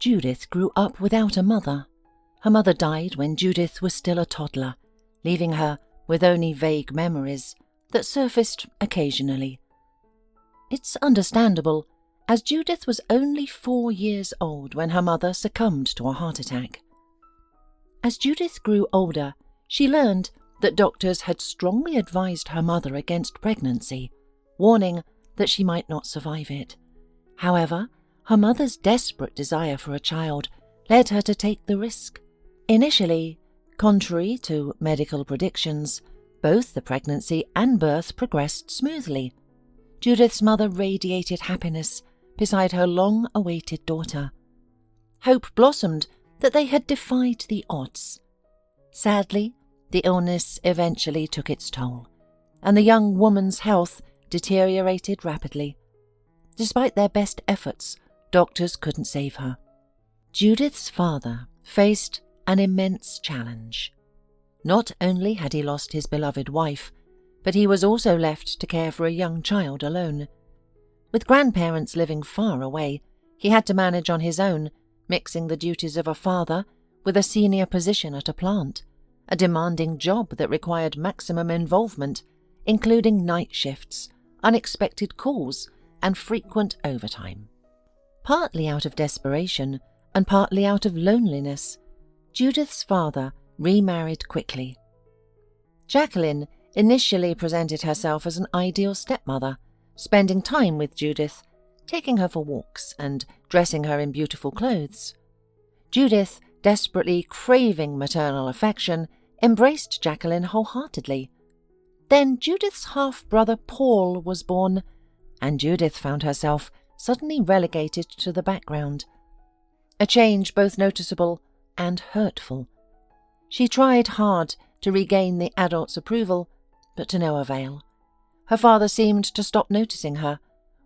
Judith grew up without a mother. Her mother died when Judith was still a toddler, leaving her with only vague memories that surfaced occasionally. It's understandable, as Judith was only 4 years old when her mother succumbed to a heart attack. As Judith grew older, she learned that doctors had strongly advised her mother against pregnancy, warning that she might not survive it. However, her mother's desperate desire for a child led her to take the risk. Initially, contrary to medical predictions, both the pregnancy and birth progressed smoothly. Judith's mother radiated happiness beside her long-awaited daughter. Hope blossomed that they had defied the odds. Sadly, the illness eventually took its toll, and the young woman's health deteriorated rapidly. Despite their best efforts, doctors couldn't save her. Judith's father faced an immense challenge. Not only had he lost his beloved wife, but he was also left to care for a young child alone. With grandparents living far away, he had to manage on his own, mixing the duties of a father with a senior position at a plant, a demanding job that required maximum involvement, including night shifts, unexpected calls, and frequent overtime. Partly out of desperation and partly out of loneliness, Judith's father remarried quickly. Jacqueline initially presented herself as an ideal stepmother, spending time with Judith, taking her for walks and dressing her in beautiful clothes. Judith, desperately craving maternal affection, embraced Jacqueline wholeheartedly. Then Judith's half-brother Paul was born, and Judith found herself suddenly relegated to the background. A change both noticeable and hurtful. She tried hard to regain the adult's approval, but to no avail. Her father seemed to stop noticing her,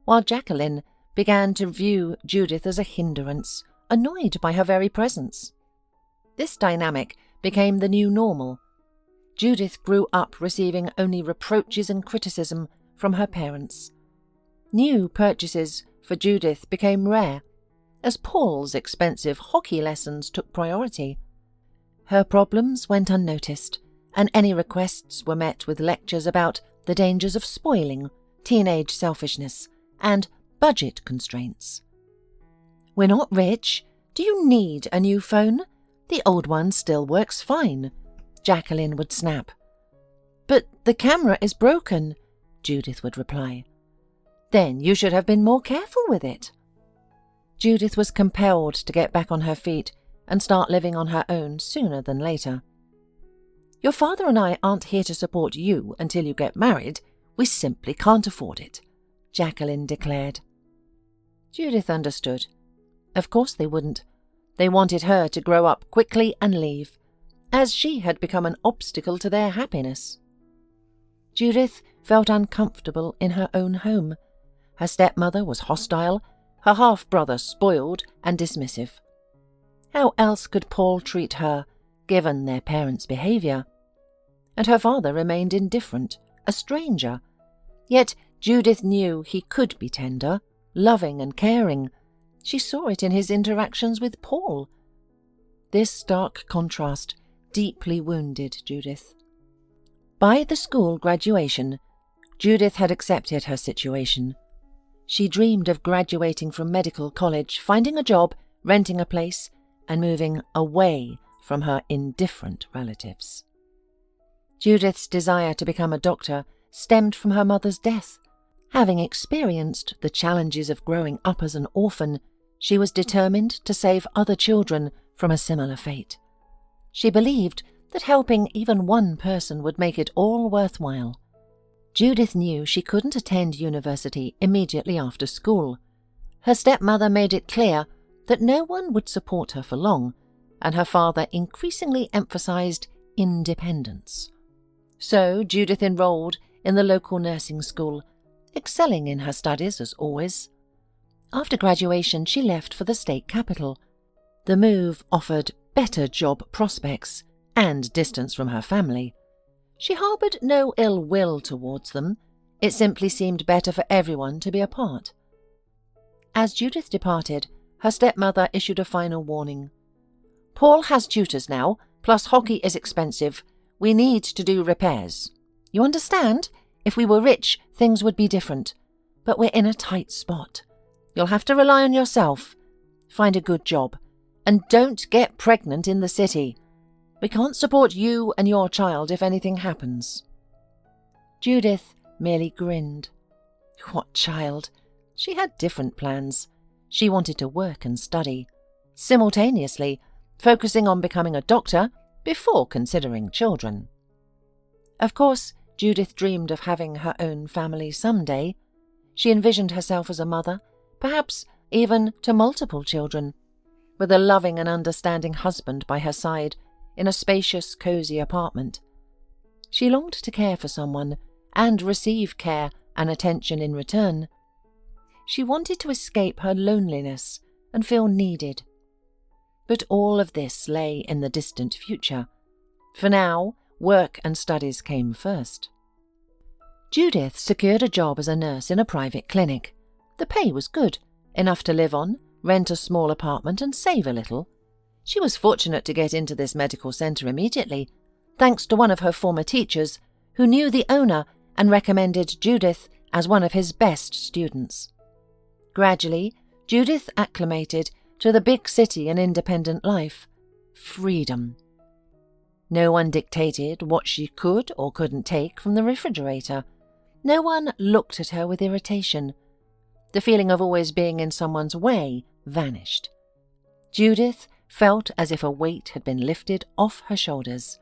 while Jacqueline began to view Judith as a hindrance, annoyed by her very presence. This dynamic became the new normal. Judith grew up receiving only reproaches and criticism from her parents. New purchases for Judith became rare, as Paul's expensive hockey lessons took priority. Her problems went unnoticed, and any requests were met with lectures about the dangers of spoiling, teenage selfishness, and budget constraints. "We're not rich. Do you need a new phone? The old one still works fine," Jacqueline would snap. "But the camera is broken," Judith would reply. "Then you should have been more careful with it." Judith was compelled to get back on her feet and start living on her own sooner than later. "Your father and I aren't here to support you until you get married. We simply can't afford it," Jacqueline declared. Judith understood. Of course they wouldn't. They wanted her to grow up quickly and leave, as she had become an obstacle to their happiness. Judith felt uncomfortable in her own home. Her stepmother was hostile, her half-brother spoiled and dismissive. How else could Paul treat her, given their parents' behaviour? And her father remained indifferent, a stranger. Yet Judith knew he could be tender, loving and caring. She saw it in his interactions with Paul. This stark contrast deeply wounded Judith. By the school graduation, Judith had accepted her situation. She dreamed of graduating from medical college, finding a job, renting a place, and moving away from her indifferent relatives. Judith's desire to become a doctor stemmed from her mother's death. Having experienced the challenges of growing up as an orphan, she was determined to save other children from a similar fate. She believed that helping even one person would make it all worthwhile. Judith knew she couldn't attend university immediately after school. Her stepmother made it clear that no one would support her for long, and her father increasingly emphasized independence. So Judith enrolled in the local nursing school, excelling in her studies as always. After graduation, she left for the state capital. The move offered better job prospects and distance from her family. She harboured no ill will towards them. It simply seemed better for everyone to be apart. As Judith departed, her stepmother issued a final warning. "Paul has tutors now, plus hockey is expensive. We need to do repairs. You understand? If we were rich, things would be different. But we're in a tight spot. You'll have to rely on yourself. Find a good job. And don't get pregnant in the city. We can't support you and your child if anything happens." Judith merely grinned. What child? She had different plans. She wanted to work and study, simultaneously focusing on becoming a doctor before considering children. Of course, Judith dreamed of having her own family someday. She envisioned herself as a mother, perhaps even to multiple children, with a loving and understanding husband by her side in a spacious, cosy apartment. She longed to care for someone and receive care and attention in return. She wanted to escape her loneliness and feel needed. But all of this lay in the distant future. For now, work and studies came first. Judith secured a job as a nurse in a private clinic. The pay was good, enough to live on, rent a small apartment and save a little. She was fortunate to get into this medical centre immediately, thanks to one of her former teachers who knew the owner and recommended Judith as one of his best students. Gradually, Judith acclimated to the big city and independent life. Freedom. No one dictated what she could or couldn't take from the refrigerator. No one looked at her with irritation. The feeling of always being in someone's way vanished. Judith felt as if a weight had been lifted off her shoulders.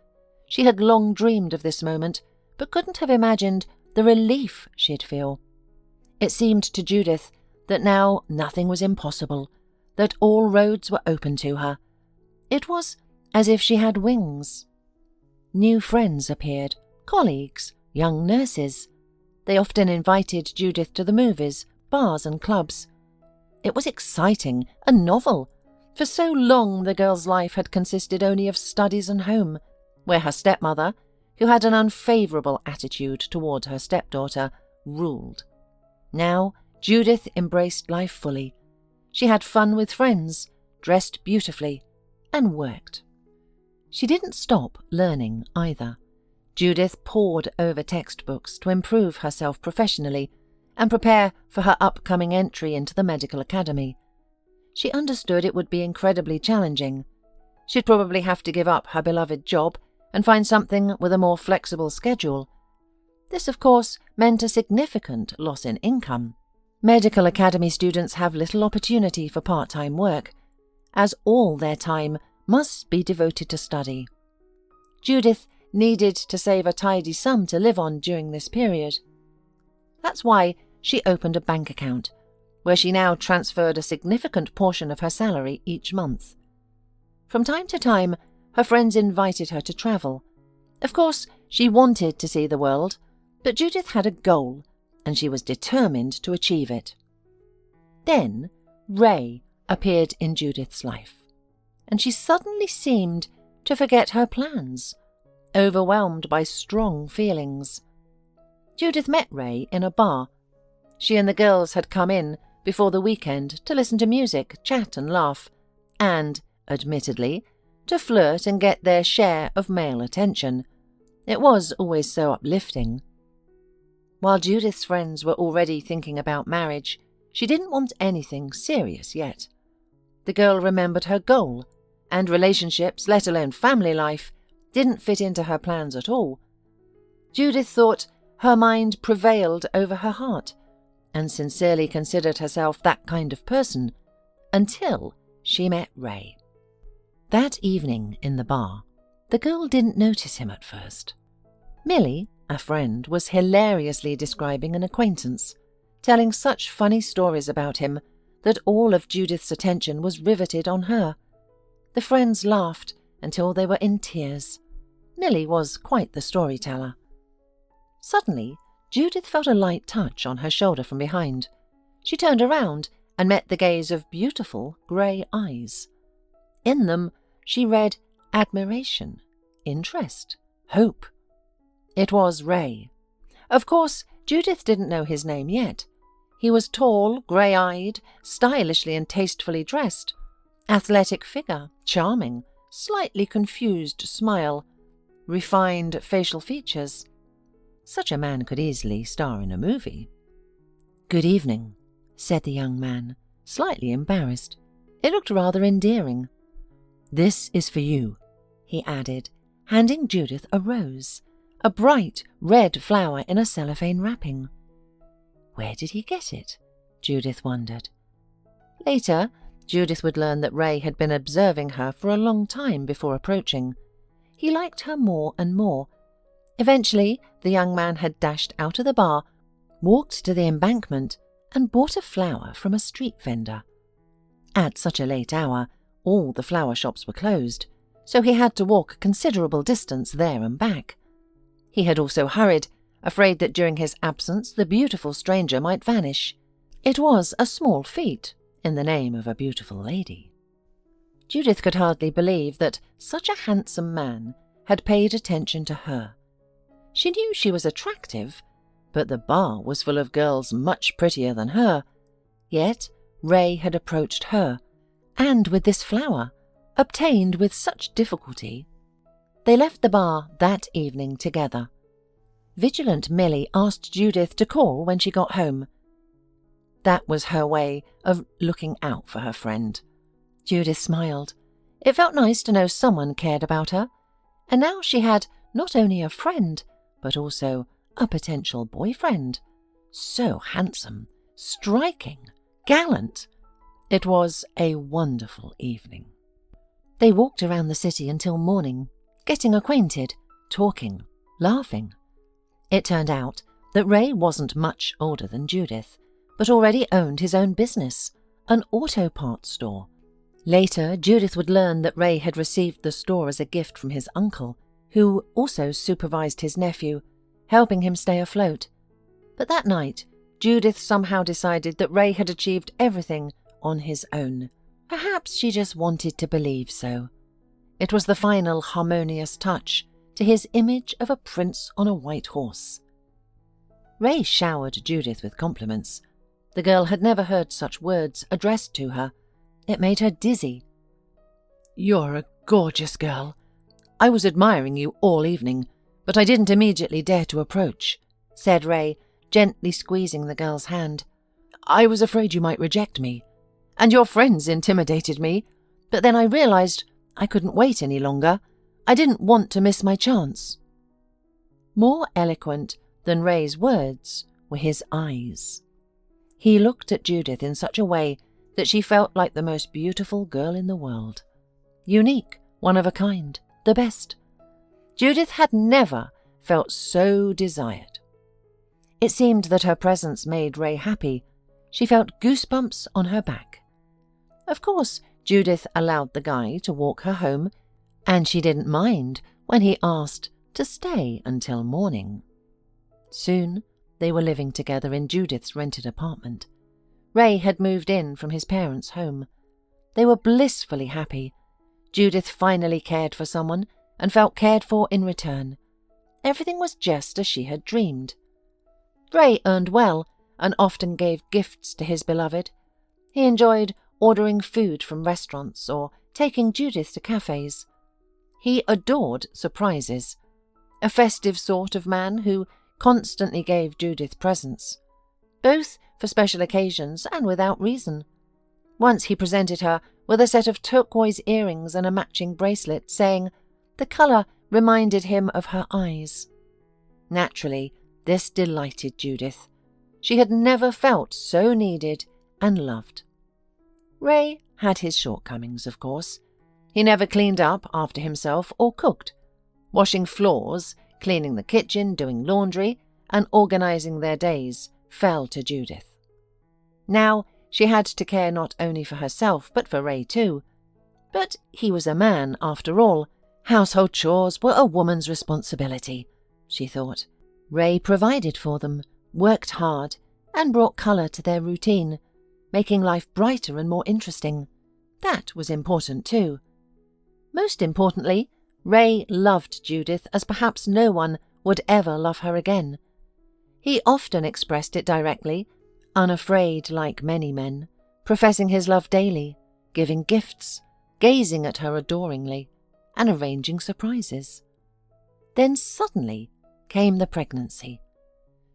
She had long dreamed of this moment, but couldn't have imagined the relief she'd feel. It seemed to Judith that now nothing was impossible, that all roads were open to her. It was as if she had wings. New friends appeared, colleagues, young nurses. They often invited Judith to the movies, bars and clubs. It was exciting and novel. For so long the girl's life had consisted only of studies and home, where her stepmother, who had an unfavourable attitude toward her stepdaughter, ruled. Now Judith embraced life fully. She had fun with friends, dressed beautifully, and worked. She didn't stop learning either. Judith pored over textbooks to improve herself professionally and prepare for her upcoming entry into the medical academy. She understood it would be incredibly challenging. She'd probably have to give up her beloved job and find something with a more flexible schedule. This, of course, meant a significant loss in income. Medical academy students have little opportunity for part-time work, as all their time must be devoted to study. Judith needed to save a tidy sum to live on during this period. That's why she opened a bank account, where she now transferred a significant portion of her salary each month. From time to time, her friends invited her to travel. Of course, she wanted to see the world, but Judith had a goal, and she was determined to achieve it. Then Ray appeared in Judith's life, and she suddenly seemed to forget her plans, overwhelmed by strong feelings. Judith met Ray in a bar. She and the girls had come in before the weekend to listen to music, chat and laugh, and, admittedly, to flirt and get their share of male attention. It was always so uplifting. While Judith's friends were already thinking about marriage, she didn't want anything serious yet. The girl remembered her goal, and relationships, let alone family life, didn't fit into her plans at all. Judith thought her mind prevailed over her heart, and sincerely considered herself that kind of person, until she met Ray. That evening in the bar, the girl didn't notice him at first. Millie, a friend, was hilariously describing an acquaintance, telling such funny stories about him that all of Judith's attention was riveted on her. The friends laughed until they were in tears. Millie was quite the storyteller. Suddenly, Judith felt a light touch on her shoulder from behind. She turned around and met the gaze of beautiful grey eyes. In them, she read admiration, interest, hope. It was Ray. Of course, Judith didn't know his name yet. He was tall, grey-eyed, stylishly and tastefully dressed. Athletic figure, charming, slightly confused smile, refined facial features. Such a man could easily star in a movie. "Good evening," said the young man, slightly embarrassed. It looked rather endearing. "This is for you," he added, handing Judith a rose, a bright red flower in a cellophane wrapping. Where did he get it? Judith wondered. Later, Judith would learn that Ray had been observing her for a long time before approaching. He liked her more and more. Eventually, the young man had dashed out of the bar, walked to the embankment, and bought a flower from a street vendor. At such a late hour, all the flower shops were closed, so he had to walk a considerable distance there and back. He had also hurried, afraid that during his absence the beautiful stranger might vanish. It was a small feat, in the name of a beautiful lady. Judith could hardly believe that such a handsome man had paid attention to her. She knew she was attractive, but the bar was full of girls much prettier than her. Yet Ray had approached her, and with this flower, obtained with such difficulty. They left the bar that evening together. Vigilant Millie asked Judith to call when she got home. That was her way of looking out for her friend. Judith smiled. It felt nice to know someone cared about her, and now she had not only a friend, but also a potential boyfriend. So handsome, striking, gallant. It was a wonderful evening. They walked around the city until morning, getting acquainted, talking, laughing. It turned out that Ray wasn't much older than Judith, but already owned his own business, an auto parts store. Later, Judith would learn that Ray had received the store as a gift from his uncle, who also supervised his nephew, helping him stay afloat. But that night, Judith somehow decided that Ray had achieved everything on his own. Perhaps she just wanted to believe so. It was the final harmonious touch to his image of a prince on a white horse. Ray showered Judith with compliments. The girl had never heard such words addressed to her. It made her dizzy. "You're a gorgeous girl. I was admiring you all evening, but I didn't immediately dare to approach," said Ray, gently squeezing the girl's hand. "I was afraid you might reject me, and your friends intimidated me, but then I realized I couldn't wait any longer. I didn't want to miss my chance." More eloquent than Ray's words were his eyes. He looked at Judith in such a way that she felt like the most beautiful girl in the world. Unique, one of a kind, the best. Judith had never felt so desired. It seemed that her presence made Ray happy. She felt goosebumps on her back. Of course, Judith allowed the guy to walk her home, and she didn't mind when he asked to stay until morning. Soon, they were living together in Judith's rented apartment. Ray had moved in from his parents' home. They were blissfully happy. Judith finally cared for someone and felt cared for in return. Everything was just as she had dreamed. Ray earned well and often gave gifts to his beloved. He enjoyed ordering food from restaurants or taking Judith to cafes. He adored surprises, a festive sort of man who constantly gave Judith presents, both for special occasions and without reason. Once he presented her with a set of turquoise earrings and a matching bracelet, saying the colour reminded him of her eyes. Naturally, this delighted Judith. She had never felt so needed and loved. Ray had his shortcomings, of course. He never cleaned up after himself or cooked. Washing floors, cleaning the kitchen, doing laundry, and organising their days fell to Judith. Now she had to care not only for herself but for Ray too. But he was a man, after all. Household chores were a woman's responsibility, she thought. Ray provided for them, worked hard, and brought colour to their routine, making life brighter and more interesting. That was important too. Most importantly, Ray loved Judith as perhaps no one would ever love her again. He often expressed it directly, unafraid like many men, professing his love daily, giving gifts, gazing at her adoringly, and arranging surprises. Then suddenly came the pregnancy.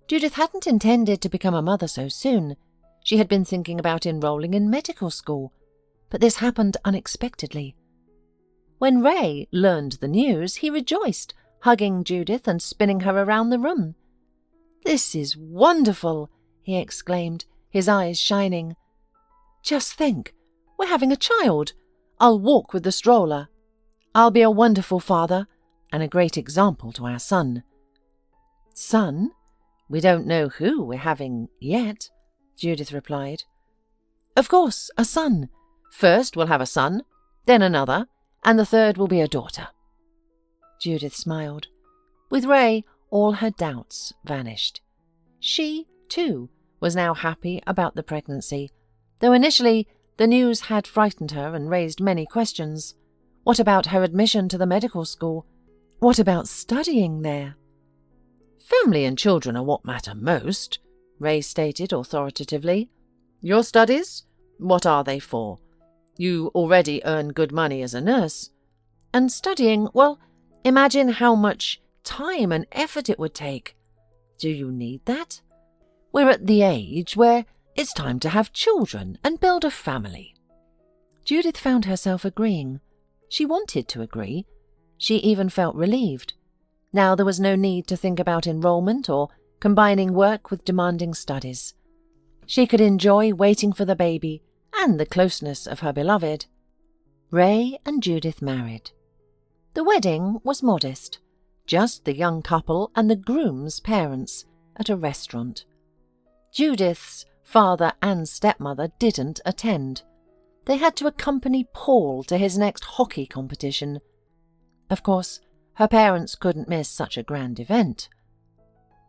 Judith hadn't intended to become a mother so soon. She had been thinking about enrolling in medical school, but this happened unexpectedly. When Ray learned the news, he rejoiced, hugging Judith and spinning her around the room. "This is wonderful," he exclaimed, his eyes shining. "Just think, we're having a child. I'll walk with the stroller. I'll be a wonderful father and a great example to our son." "Son? We don't know who we're having yet," Judith replied. "Of course, a son. First we'll have a son, then another, and the third will be a daughter." Judith smiled. With Ray, all her doubts vanished. She, too, was now happy about the pregnancy, though initially the news had frightened her and raised many questions. What about her admission to the medical school? What about studying there? "Family and children are what matter most," Ray stated authoritatively. "Your studies? What are they for? You already earn good money as a nurse. And studying, well, imagine how much time and effort it would take. Do you need that? We're at the age where it's time to have children and build a family." Judith found herself agreeing. She wanted to agree. She even felt relieved. Now there was no need to think about enrollment or combining work with demanding studies. She could enjoy waiting for the baby and the closeness of her beloved. Ray and Judith married. The wedding was modest, just the young couple and the groom's parents at a restaurant. Judith's father and stepmother didn't attend. They had to accompany Paul to his next hockey competition. Of course, her parents couldn't miss such a grand event.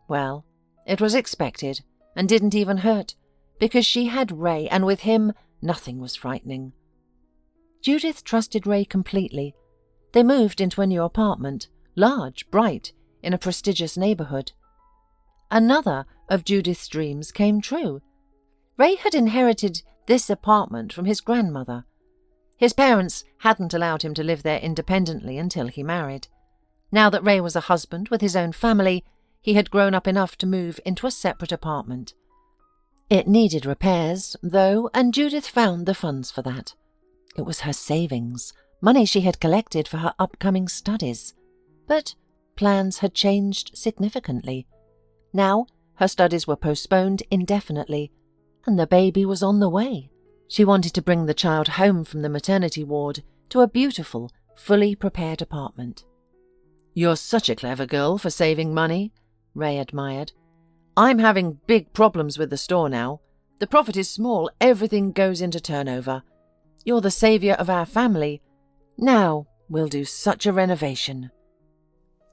Well, it was expected and didn't even hurt, because she had Ray, and with him nothing was frightening. Judith trusted Ray completely. They moved into a new apartment, large, bright, in a prestigious neighborhood. Another of Judith's dreams came true. Ray had inherited this apartment from his grandmother. His parents hadn't allowed him to live there independently until he married. Now that Ray was a husband with his own family, he had grown up enough to move into a separate apartment. It needed repairs, though, and Judith found the funds for that. It was her savings, money she had collected for her upcoming studies. But plans had changed significantly. Now her studies were postponed indefinitely, and the baby was on the way. She wanted to bring the child home from the maternity ward to a beautiful, fully prepared apartment. "You're such a clever girl for saving money," Ray admired. "I'm having big problems with the store now. The profit is small, everything goes into turnover. You're the saviour of our family. Now we'll do such a renovation."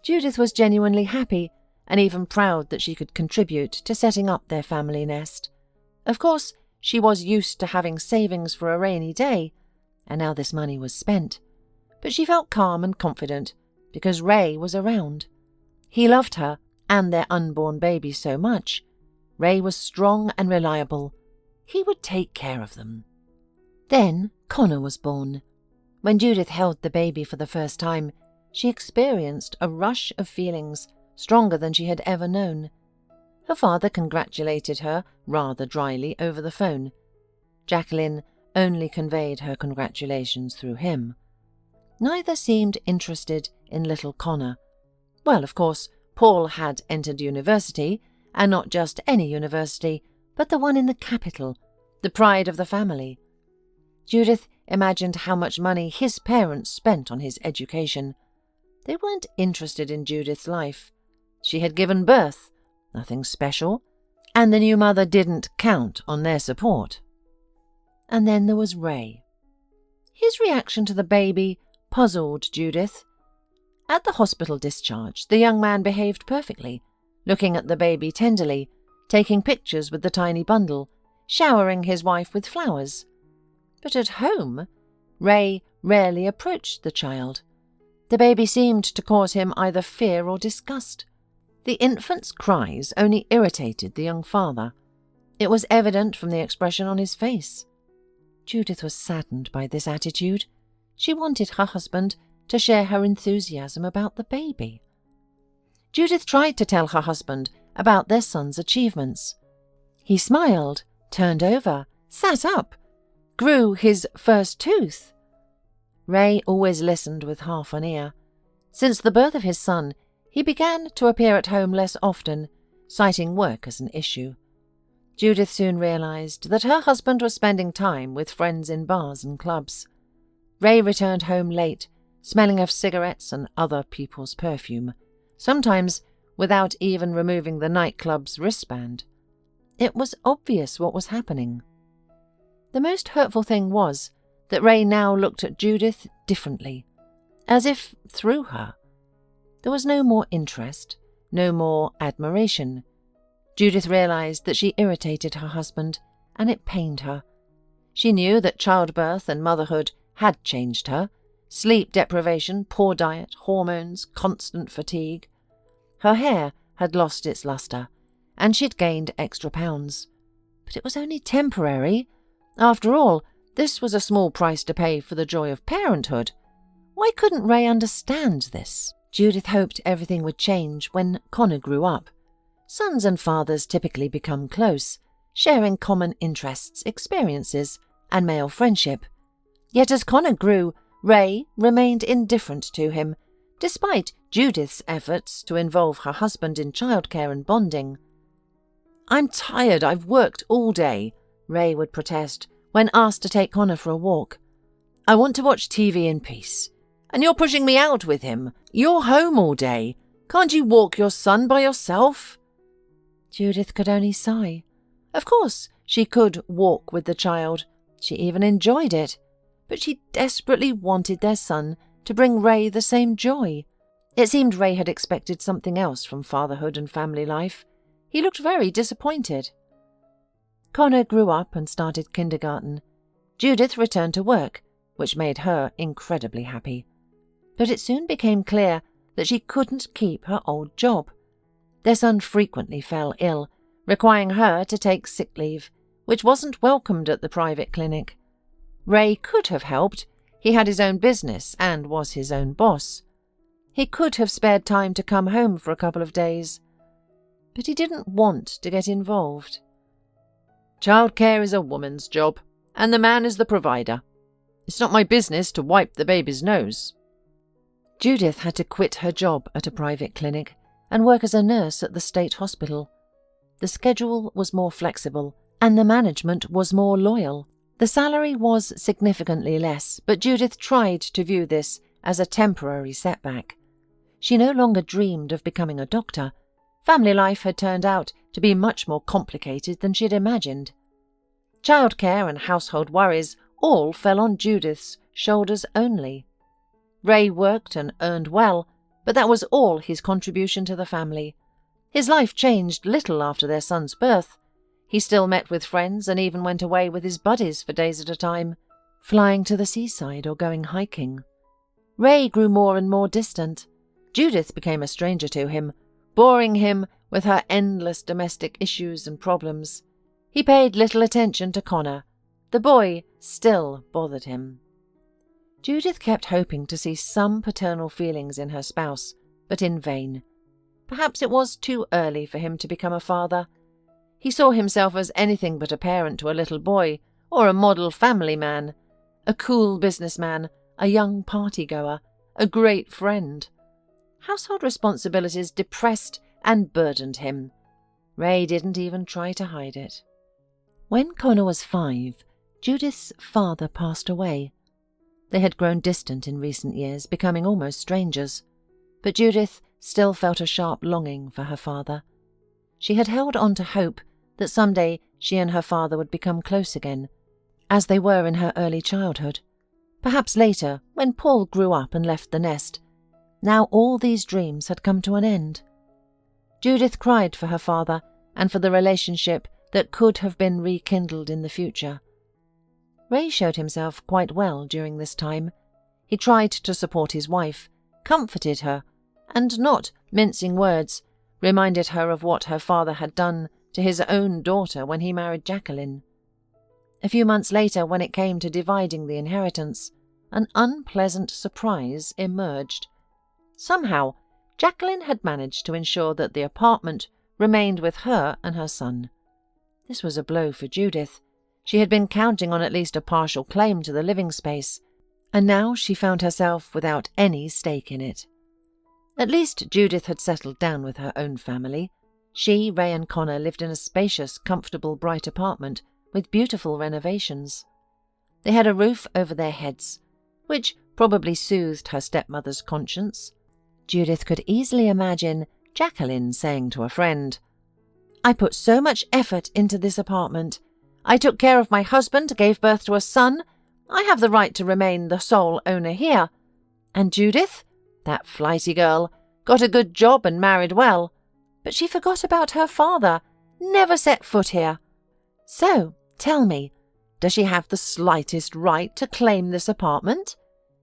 Judith was genuinely happy and even proud that she could contribute to setting up their family nest. Of course, she was used to having savings for a rainy day, and now this money was spent. But she felt calm and confident because Ray was around. He loved her and their unborn baby so much. Ray was strong and reliable. He would take care of them. Then Connor was born. When Judith held the baby for the first time, she experienced a rush of feelings stronger than she had ever known. Her father congratulated her rather dryly over the phone. Jacqueline only conveyed her congratulations through him. Neither seemed interested in little Connor. Well, of course, Paul had entered university, and not just any university, but the one in the capital, the pride of the family. Judith imagined how much money his parents spent on his education. They weren't interested in Judith's life. She had given birth, nothing special, and the new mother didn't count on their support. And then there was Ray. His reaction to the baby puzzled Judith. At the hospital discharge, the young man behaved perfectly, looking at the baby tenderly, taking pictures with the tiny bundle, showering his wife with flowers. But at home, Ray rarely approached the child. The baby seemed to cause him either fear or disgust. The infant's cries only irritated the young father. It was evident from the expression on his face. Judith was saddened by this attitude. She wanted her husband to share her enthusiasm about the baby. Judith tried to tell her husband about their son's achievements. He smiled, turned over, sat up, grew his first tooth. Ray always listened with half an ear. Since the birth of his son, he began to appear at home less often, citing work as an issue. Judith soon realized that her husband was spending time with friends in bars and clubs. Ray returned home late, smelling of cigarettes and other people's perfume, sometimes without even removing the nightclub's wristband. It was obvious what was happening. The most hurtful thing was that Ray now looked at Judith differently, as if through her. There was no more interest, no more admiration. Judith realized that she irritated her husband, and it pained her. She knew that childbirth and motherhood had changed her. Sleep deprivation, poor diet, hormones, constant fatigue. Her hair had lost its luster, and she'd gained extra pounds. But it was only temporary. After all, this was a small price to pay for the joy of parenthood. Why couldn't Ray understand this? Judith hoped everything would change when Connor grew up. Sons and fathers typically become close, sharing common interests, experiences, and male friendship. Yet as Connor grew, Ray remained indifferent to him, despite Judith's efforts to involve her husband in childcare and bonding. "I'm tired, I've worked all day," Ray would protest when asked to take Connor for a walk. "I want to watch TV in peace. And you're pushing me out with him. You're home all day. Can't you walk your son by yourself?" Judith could only sigh. Of course, she could walk with the child. She even enjoyed it. But she desperately wanted their son to bring Ray the same joy. It seemed Ray had expected something else from fatherhood and family life. He looked very disappointed. Connor grew up and started kindergarten. Judith returned to work, which made her incredibly happy. But it soon became clear that she couldn't keep her old job. Their son frequently fell ill, requiring her to take sick leave, which wasn't welcomed at the private clinic. Ray could have helped. He had his own business and was his own boss. He could have spared time to come home for a couple of days. But he didn't want to get involved. "Childcare is a woman's job, and the man is the provider. It's not my business to wipe the baby's nose." Judith had to quit her job at a private clinic and work as a nurse at the state hospital. The schedule was more flexible, and the management was more loyal. The salary was significantly less, but Judith tried to view this as a temporary setback. She no longer dreamed of becoming a doctor. Family life had turned out to be much more complicated than she had imagined. Childcare and household worries all fell on Judith's shoulders only. Ray worked and earned well, but that was all his contribution to the family. His life changed little after their son's birth. He still met with friends and even went away with his buddies for days at a time, flying to the seaside or going hiking. Ray grew more and more distant. Judith became a stranger to him, boring him with her endless domestic issues and problems. He paid little attention to Connor. The boy still bothered him. Judith kept hoping to see some paternal feelings in her spouse, but in vain. Perhaps it was too early for him to become a father. He saw himself as anything but a parent to a little boy, or a model family man, a cool businessman, a young party-goer, a great friend. Household responsibilities depressed and burdened him. Ray didn't even try to hide it. When Connor was 5, Judith's father passed away. They had grown distant in recent years, becoming almost strangers, but Judith still felt a sharp longing for her father. She had held on to hope that someday she and her father would become close again, as they were in her early childhood. Perhaps later, when Paul grew up and left the nest. Now all these dreams had come to an end. Judith cried for her father and for the relationship that could have been rekindled in the future. Ray showed himself quite well during this time. He tried to support his wife, comforted her, and not mincing words, reminded her of what her father had done to his own daughter when he married Jacqueline. A few months later, when it came to dividing the inheritance, an unpleasant surprise emerged. Somehow, Jacqueline had managed to ensure that the apartment remained with her and her son. This was a blow for Judith. She had been counting on at least a partial claim to the living space, and now she found herself without any stake in it. At least Judith had settled down with her own family. She, Ray and Connor lived in a spacious, comfortable, bright apartment with beautiful renovations. They had a roof over their heads, which probably soothed her stepmother's conscience. Judith could easily imagine Jacqueline saying to a friend, "I put so much effort into this apartment. I took care of my husband, gave birth to a son. I have the right to remain the sole owner here. And Judith, that flighty girl, got a good job and married well. But she forgot about her father, never set foot here. So, tell me, does she have the slightest right to claim this apartment?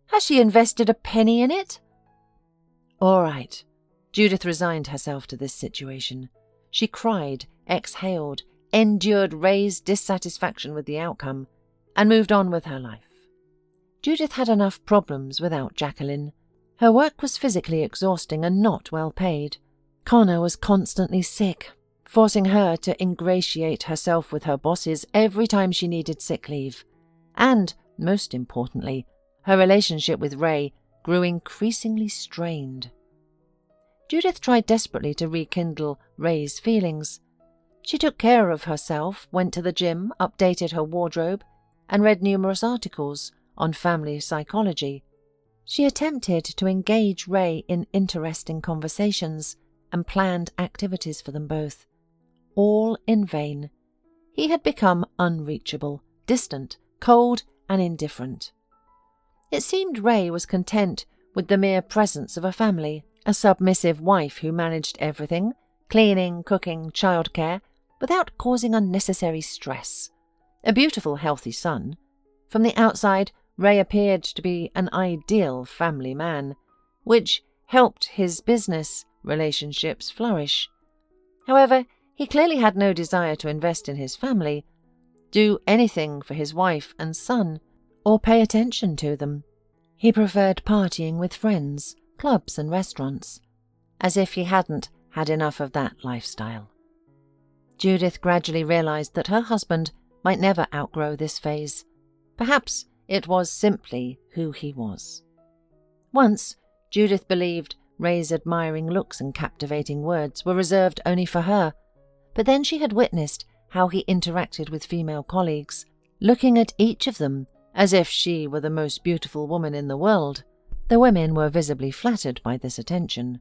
Has she invested a penny in it?" All right. Judith resigned herself to this situation. She cried, exhaled, endured Ray's dissatisfaction with the outcome, and moved on with her life. Judith had enough problems without Jacqueline. Her work was physically exhausting and not well paid. Connor was constantly sick, forcing her to ingratiate herself with her bosses every time she needed sick leave. And, most importantly, her relationship with Ray grew increasingly strained. Judith tried desperately to rekindle Ray's feelings. She took care of herself, went to the gym, updated her wardrobe, and read numerous articles on family psychology. She attempted to engage Ray in interesting conversations and planned activities for them both. All in vain. He had become unreachable, distant, cold, and indifferent. It seemed Ray was content with the mere presence of a family, a submissive wife who managed everything, cleaning, cooking, childcare, without causing unnecessary stress. A beautiful, healthy son. From the outside, Ray appeared to be an ideal family man, which helped his business relationships flourish. However, he clearly had no desire to invest in his family, do anything for his wife and son, or pay attention to them. He preferred partying with friends, clubs and restaurants, as if he hadn't had enough of that lifestyle. Judith gradually realized that her husband might never outgrow this phase. Perhaps it was simply who he was. Once, Judith believed Ray's admiring looks and captivating words were reserved only for her, but then she had witnessed how he interacted with female colleagues, looking at each of them as if she were the most beautiful woman in the world. The women were visibly flattered by this attention.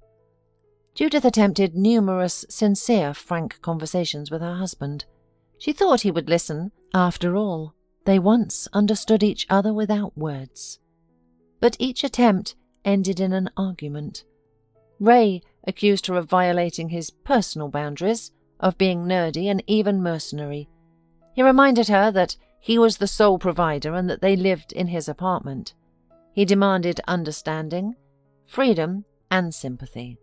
Judith attempted numerous sincere, frank conversations with her husband. She thought he would listen. After all, they once understood each other without words. But each attempt ended in an argument. Ray accused her of violating his personal boundaries, of being nerdy and even mercenary. He reminded her that he was the sole provider and that they lived in his apartment. He demanded understanding, freedom, and sympathy.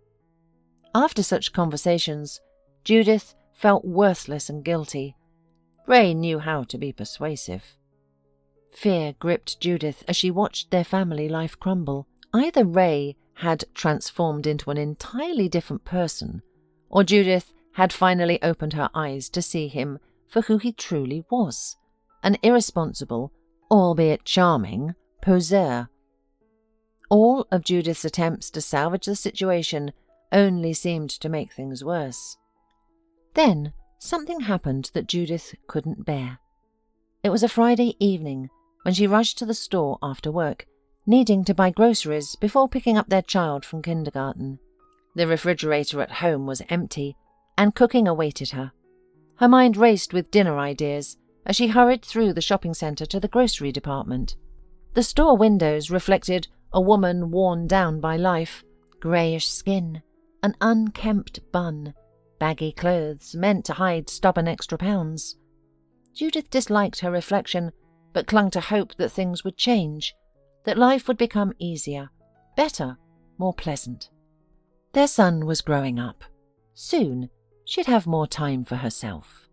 After such conversations, Judith felt worthless and guilty. Ray knew how to be persuasive. Fear gripped Judith as she watched their family life crumble. Either Ray had transformed into an entirely different person, or Judith had finally opened her eyes to see him for who he truly was, an irresponsible, albeit charming, poseur. All of Judith's attempts to salvage the situation only seemed to make things worse. Then something happened that Judith couldn't bear. It was a Friday evening when she rushed to the store after work, needing to buy groceries before picking up their child from kindergarten. The refrigerator at home was empty, and cooking awaited her. Her mind raced with dinner ideas as she hurried through the shopping centre to the grocery department. The store windows reflected a woman worn down by life, greyish skin, an unkempt bun, baggy clothes meant to hide stubborn extra pounds. Judith disliked her reflection, but clung to hope that things would change, that life would become easier, better, more pleasant. Their son was growing up. Soon, she'd have more time for herself.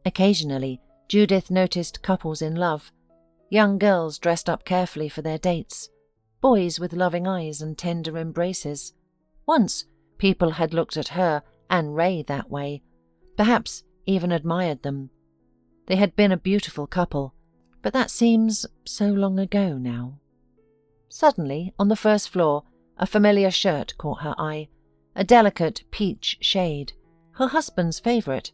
Occasionally, Judith noticed couples in love, young girls dressed up carefully for their dates, boys with loving eyes and tender embraces. Once, people had looked at her and Ray that way, perhaps even admired them. They had been a beautiful couple, but that seems so long ago now. Suddenly, on the first floor, a familiar shirt caught her eye, a delicate peach shade, her husband's favourite.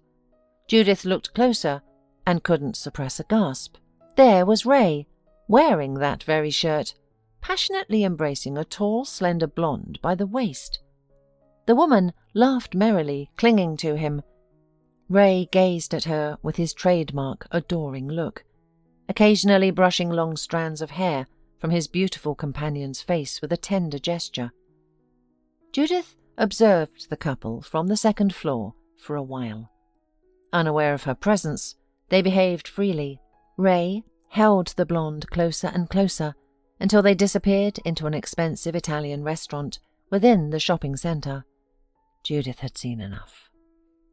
Judith looked closer and couldn't suppress a gasp. There was Ray, wearing that very shirt, passionately embracing a tall, slender blonde by the waist. The woman laughed merrily, clinging to him. Ray gazed at her with his trademark adoring look, occasionally brushing long strands of hair from his beautiful companion's face with a tender gesture. Judith observed the couple from the second floor for a while. Unaware of her presence, they behaved freely. Ray held the blonde closer and closer until they disappeared into an expensive Italian restaurant within the shopping centre. Judith had seen enough.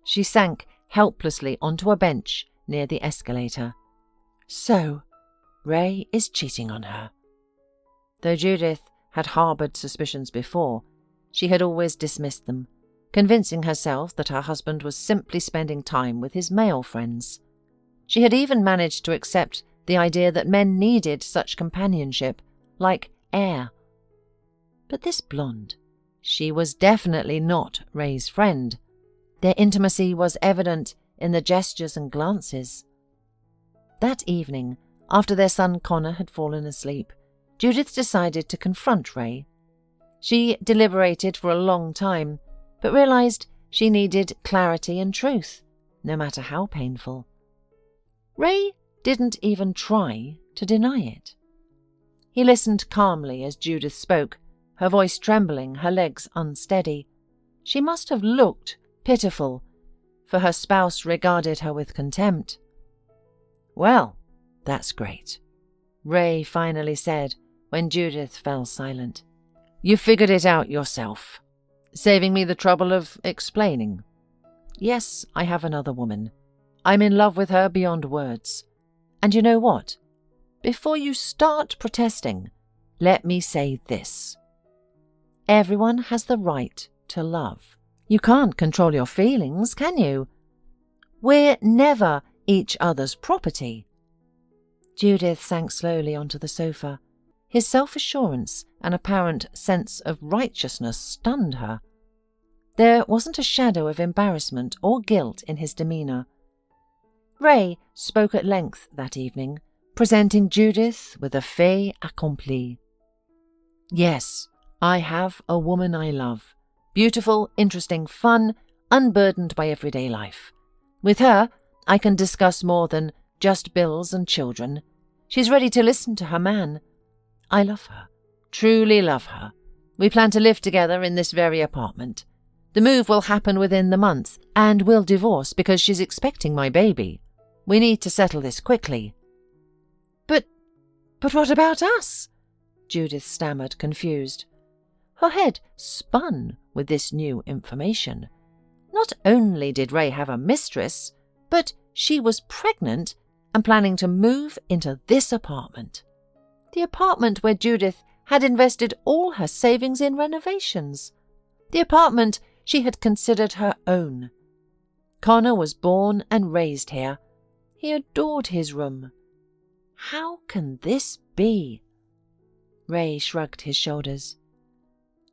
She sank helplessly onto a bench near the escalator. So, Ray is cheating on her. Though Judith had harboured suspicions before, she had always dismissed them, convincing herself that her husband was simply spending time with his male friends. She had even managed to accept the idea that men needed such companionship, like air. But this blonde, she was definitely not Ray's friend. Their intimacy was evident in the gestures and glances. That evening, after their son Connor had fallen asleep, Judith decided to confront Ray. She deliberated for a long time, but realized she needed clarity and truth, no matter how painful. Ray didn't even try to deny it. He listened calmly as Judith spoke, her voice trembling, her legs unsteady. She must have looked pitiful, for her spouse regarded her with contempt. "Well, that's great," Ray finally said when Judith fell silent. "You figured it out yourself, saving me the trouble of explaining. Yes, I have another woman. I'm in love with her beyond words. And you know what? Before you start protesting, let me say this. Everyone has the right to love. You can't control your feelings, can you? We're never each other's property." Judith sank slowly onto the sofa. His self-assurance and apparent sense of righteousness stunned her. There wasn't a shadow of embarrassment or guilt in his demeanour. Ray spoke at length that evening, presenting Judith with a fait accompli. "Yes, I have a woman I love. Beautiful, interesting, fun, unburdened by everyday life. With her, I can discuss more than just bills and children. She's ready to listen to her man. I love her, truly love her. We plan to live together in this very apartment. The move will happen within the month, and we'll divorce because she's expecting my baby. We need to settle this quickly." But what about us?" Judith stammered, confused. Her head spun with this new information. Not only did Ray have a mistress, but she was pregnant and planning to move into this apartment. The apartment where Judith had invested all her savings in renovations. The apartment she had considered her own. Connor was born and raised here. He adored his room. How can this be? Ray shrugged his shoulders.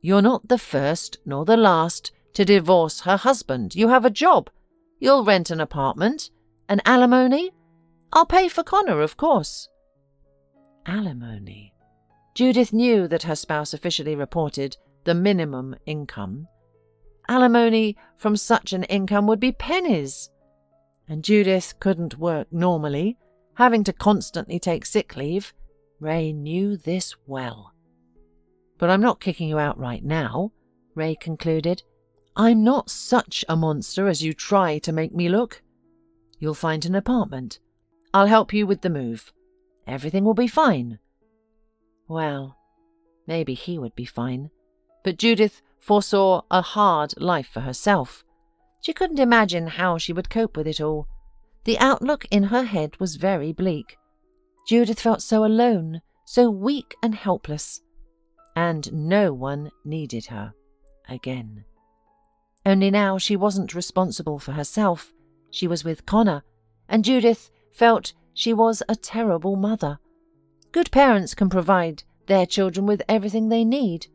"You're not the first nor the last to divorce her husband. You have a job. You'll rent an apartment. An alimony? I'll pay for Connor, of course." Alimony. Judith knew that her spouse officially reported the minimum income. Alimony from such an income would be pennies. And Judith couldn't work normally, having to constantly take sick leave. Ray knew this well. "But I'm not kicking you out right now," Ray concluded. "I'm not such a monster as you try to make me look. You'll find an apartment. I'll help you with the move. Everything will be fine." Well, maybe he would be fine. But Judith foresaw a hard life for herself. She couldn't imagine how she would cope with it all. The outlook in her head was very bleak. Judith felt so alone, so weak and helpless. And no one needed her again. Only now she wasn't responsible for herself. She was with Connor, and Judith felt she was a terrible mother. Good parents can provide their children with everything they need.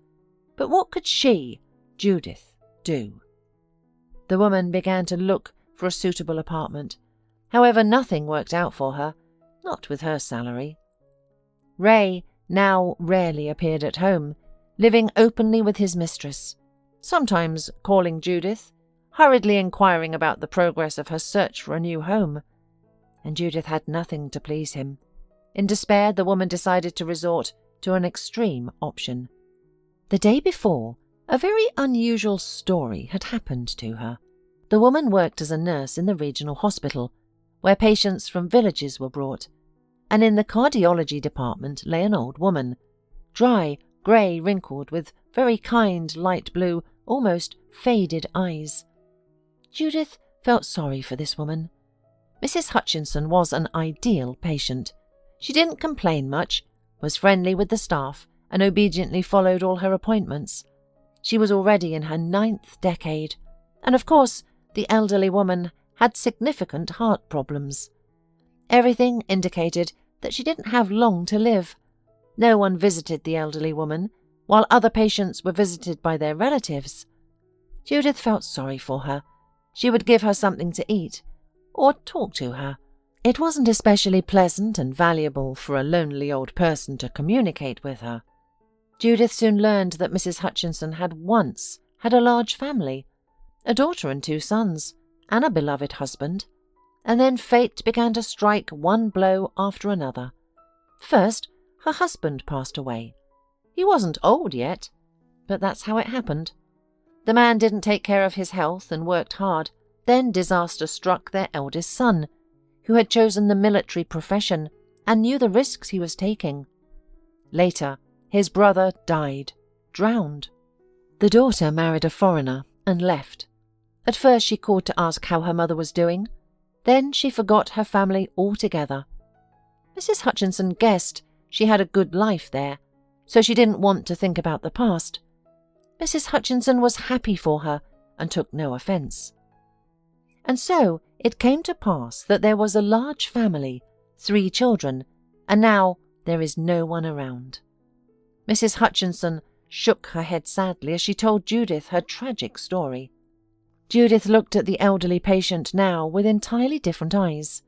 But what could she, Judith, do? The woman began to look for a suitable apartment. However, nothing worked out for her, not with her salary. Ray now rarely appeared at home, living openly with his mistress, sometimes calling Judith, hurriedly inquiring about the progress of her search for a new home. And Judith had nothing to please him. In despair, the woman decided to resort to an extreme option. The day before, a very unusual story had happened to her. The woman worked as a nurse in the regional hospital, where patients from villages were brought, and in the cardiology department lay an old woman, dry, grey, wrinkled, with very kind light blue, almost faded eyes. Judith felt sorry for this woman. Mrs. Hutchinson was an ideal patient. She didn't complain much, was friendly with the staff, and obediently followed all her appointments. She was already in her 9th decade, and of course the elderly woman had significant heart problems. Everything indicated that she didn't have long to live. No one visited the elderly woman, while other patients were visited by their relatives. Judith felt sorry for her. She would give her something to eat, or talk to her. It wasn't especially pleasant and valuable for a lonely old person to communicate with her. Judith soon learned that Mrs. Hutchinson had once had a large family, a daughter and 2 sons, and a beloved husband, and then fate began to strike one blow after another. First, her husband passed away. He wasn't old yet, but that's how it happened. The man didn't take care of his health and worked hard. Then disaster struck their eldest son, who had chosen the military profession and knew the risks he was taking. Later, his brother died, drowned. The daughter married a foreigner and left. At first she called to ask how her mother was doing. Then she forgot her family altogether. Mrs. Hutchinson guessed she had a good life there, so she didn't want to think about the past. Mrs. Hutchinson was happy for her and took no offence. And so it came to pass that there was a large family, 3 children, and now there is no one around. Mrs. Hutchinson shook her head sadly as she told Judith her tragic story. Judith looked at the elderly patient now with entirely different eyes.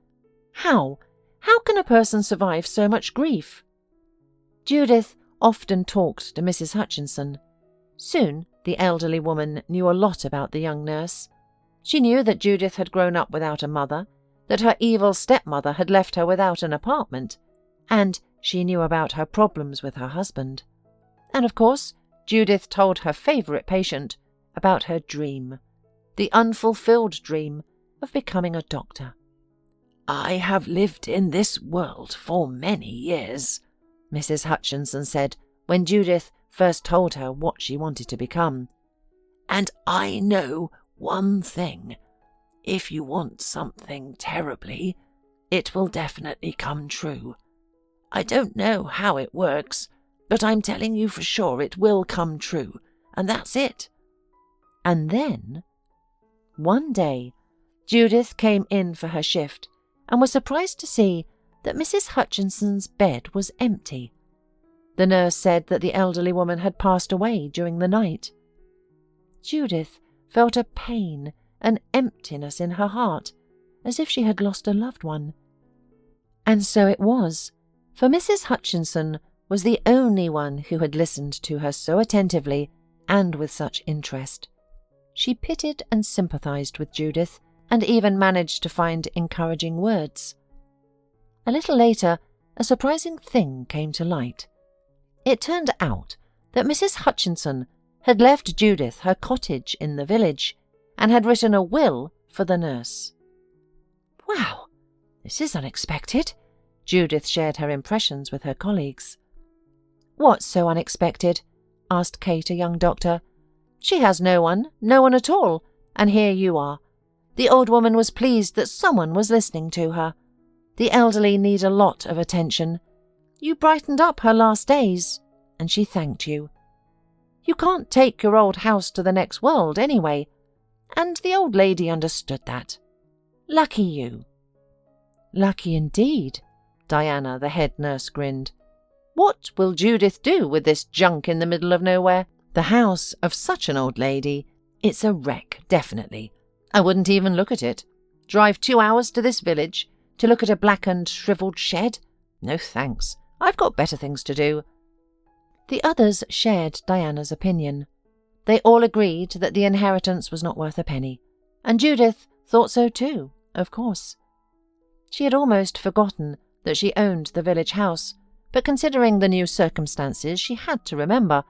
How can a person survive so much grief? Judith often talked to Mrs. Hutchinson. Soon the elderly woman knew a lot about the young nurse. She knew that Judith had grown up without a mother, that her evil stepmother had left her without an apartment, and she knew about her problems with her husband. And of course, Judith told her favourite patient about her dream, the unfulfilled dream of becoming a doctor. "I have lived in this world for many years," Mrs. Hutchinson said when Judith first told her what she wanted to become. "And I know one thing. If you want something terribly, it will definitely come true. I don't know how it works, but I'm telling you for sure it will come true, and that's it." And then, one day, Judith came in for her shift and was surprised to see that Mrs. Hutchinson's bed was empty. The nurse said that the elderly woman had passed away during the night. Judith felt a pain, an emptiness in her heart, as if she had lost a loved one. And so it was, for Mrs. Hutchinson was the only one who had listened to her so attentively and with such interest. She pitied and sympathized with Judith, and even managed to find encouraging words. A little later, a surprising thing came to light. It turned out that Mrs. Hutchinson had left Judith her cottage in the village and had written a will for the nurse. "Wow, this is unexpected," Judith shared her impressions with her colleagues. "What's so unexpected?" asked Kate, a young doctor. "She has no one at all, and here you are, The old woman was pleased that someone was listening to her. The elderly need a lot of attention. You brightened up her last days, and she thanked you. You can't take your old house to the next world anyway, and the old lady understood that. Lucky you. Lucky indeed, Diana, the head nurse, grinned. What will Judith do with this junk in the middle of nowhere? The house of such an old lady, it's a wreck, definitely. I wouldn't even look at it. Drive 2 hours to this village to look at a blackened, shriveled shed? No thanks. I've got better things to do. The others shared Diana's opinion. They all agreed that the inheritance was not worth a penny, and Judith thought so too, of course. She had almost forgotten that she owned the village house, but considering the new circumstances, she had to remember.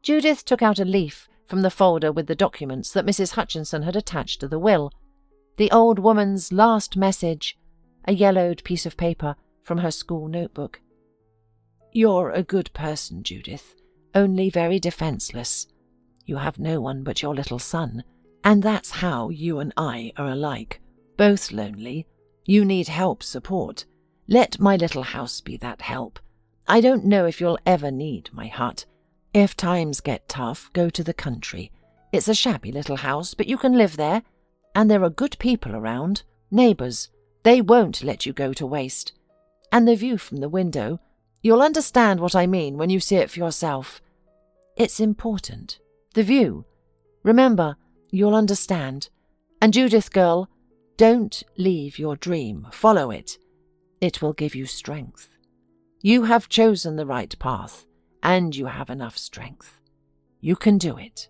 Judith took out a leaf from the folder with the documents that Mrs. Hutchinson had attached to the will. The old woman's last message, a yellowed piece of paper from her school notebook. You're a good person, Judith, only very defenceless. You have no one but your little son, and that's how you and I are alike, both lonely. You need help, support. Let my little house be that help. I don't know if you'll ever need my hut. If times get tough, go to the country. It's a shabby little house, but you can live there, and there are good people around, neighbours. They won't let you go to waste. And the view from the window, you'll understand what I mean when you see it for yourself. It's important. The view. Remember, you'll understand. And Judith, girl, don't leave your dream. Follow it. It will give you strength. You have chosen the right path, and you have enough strength. You can do it.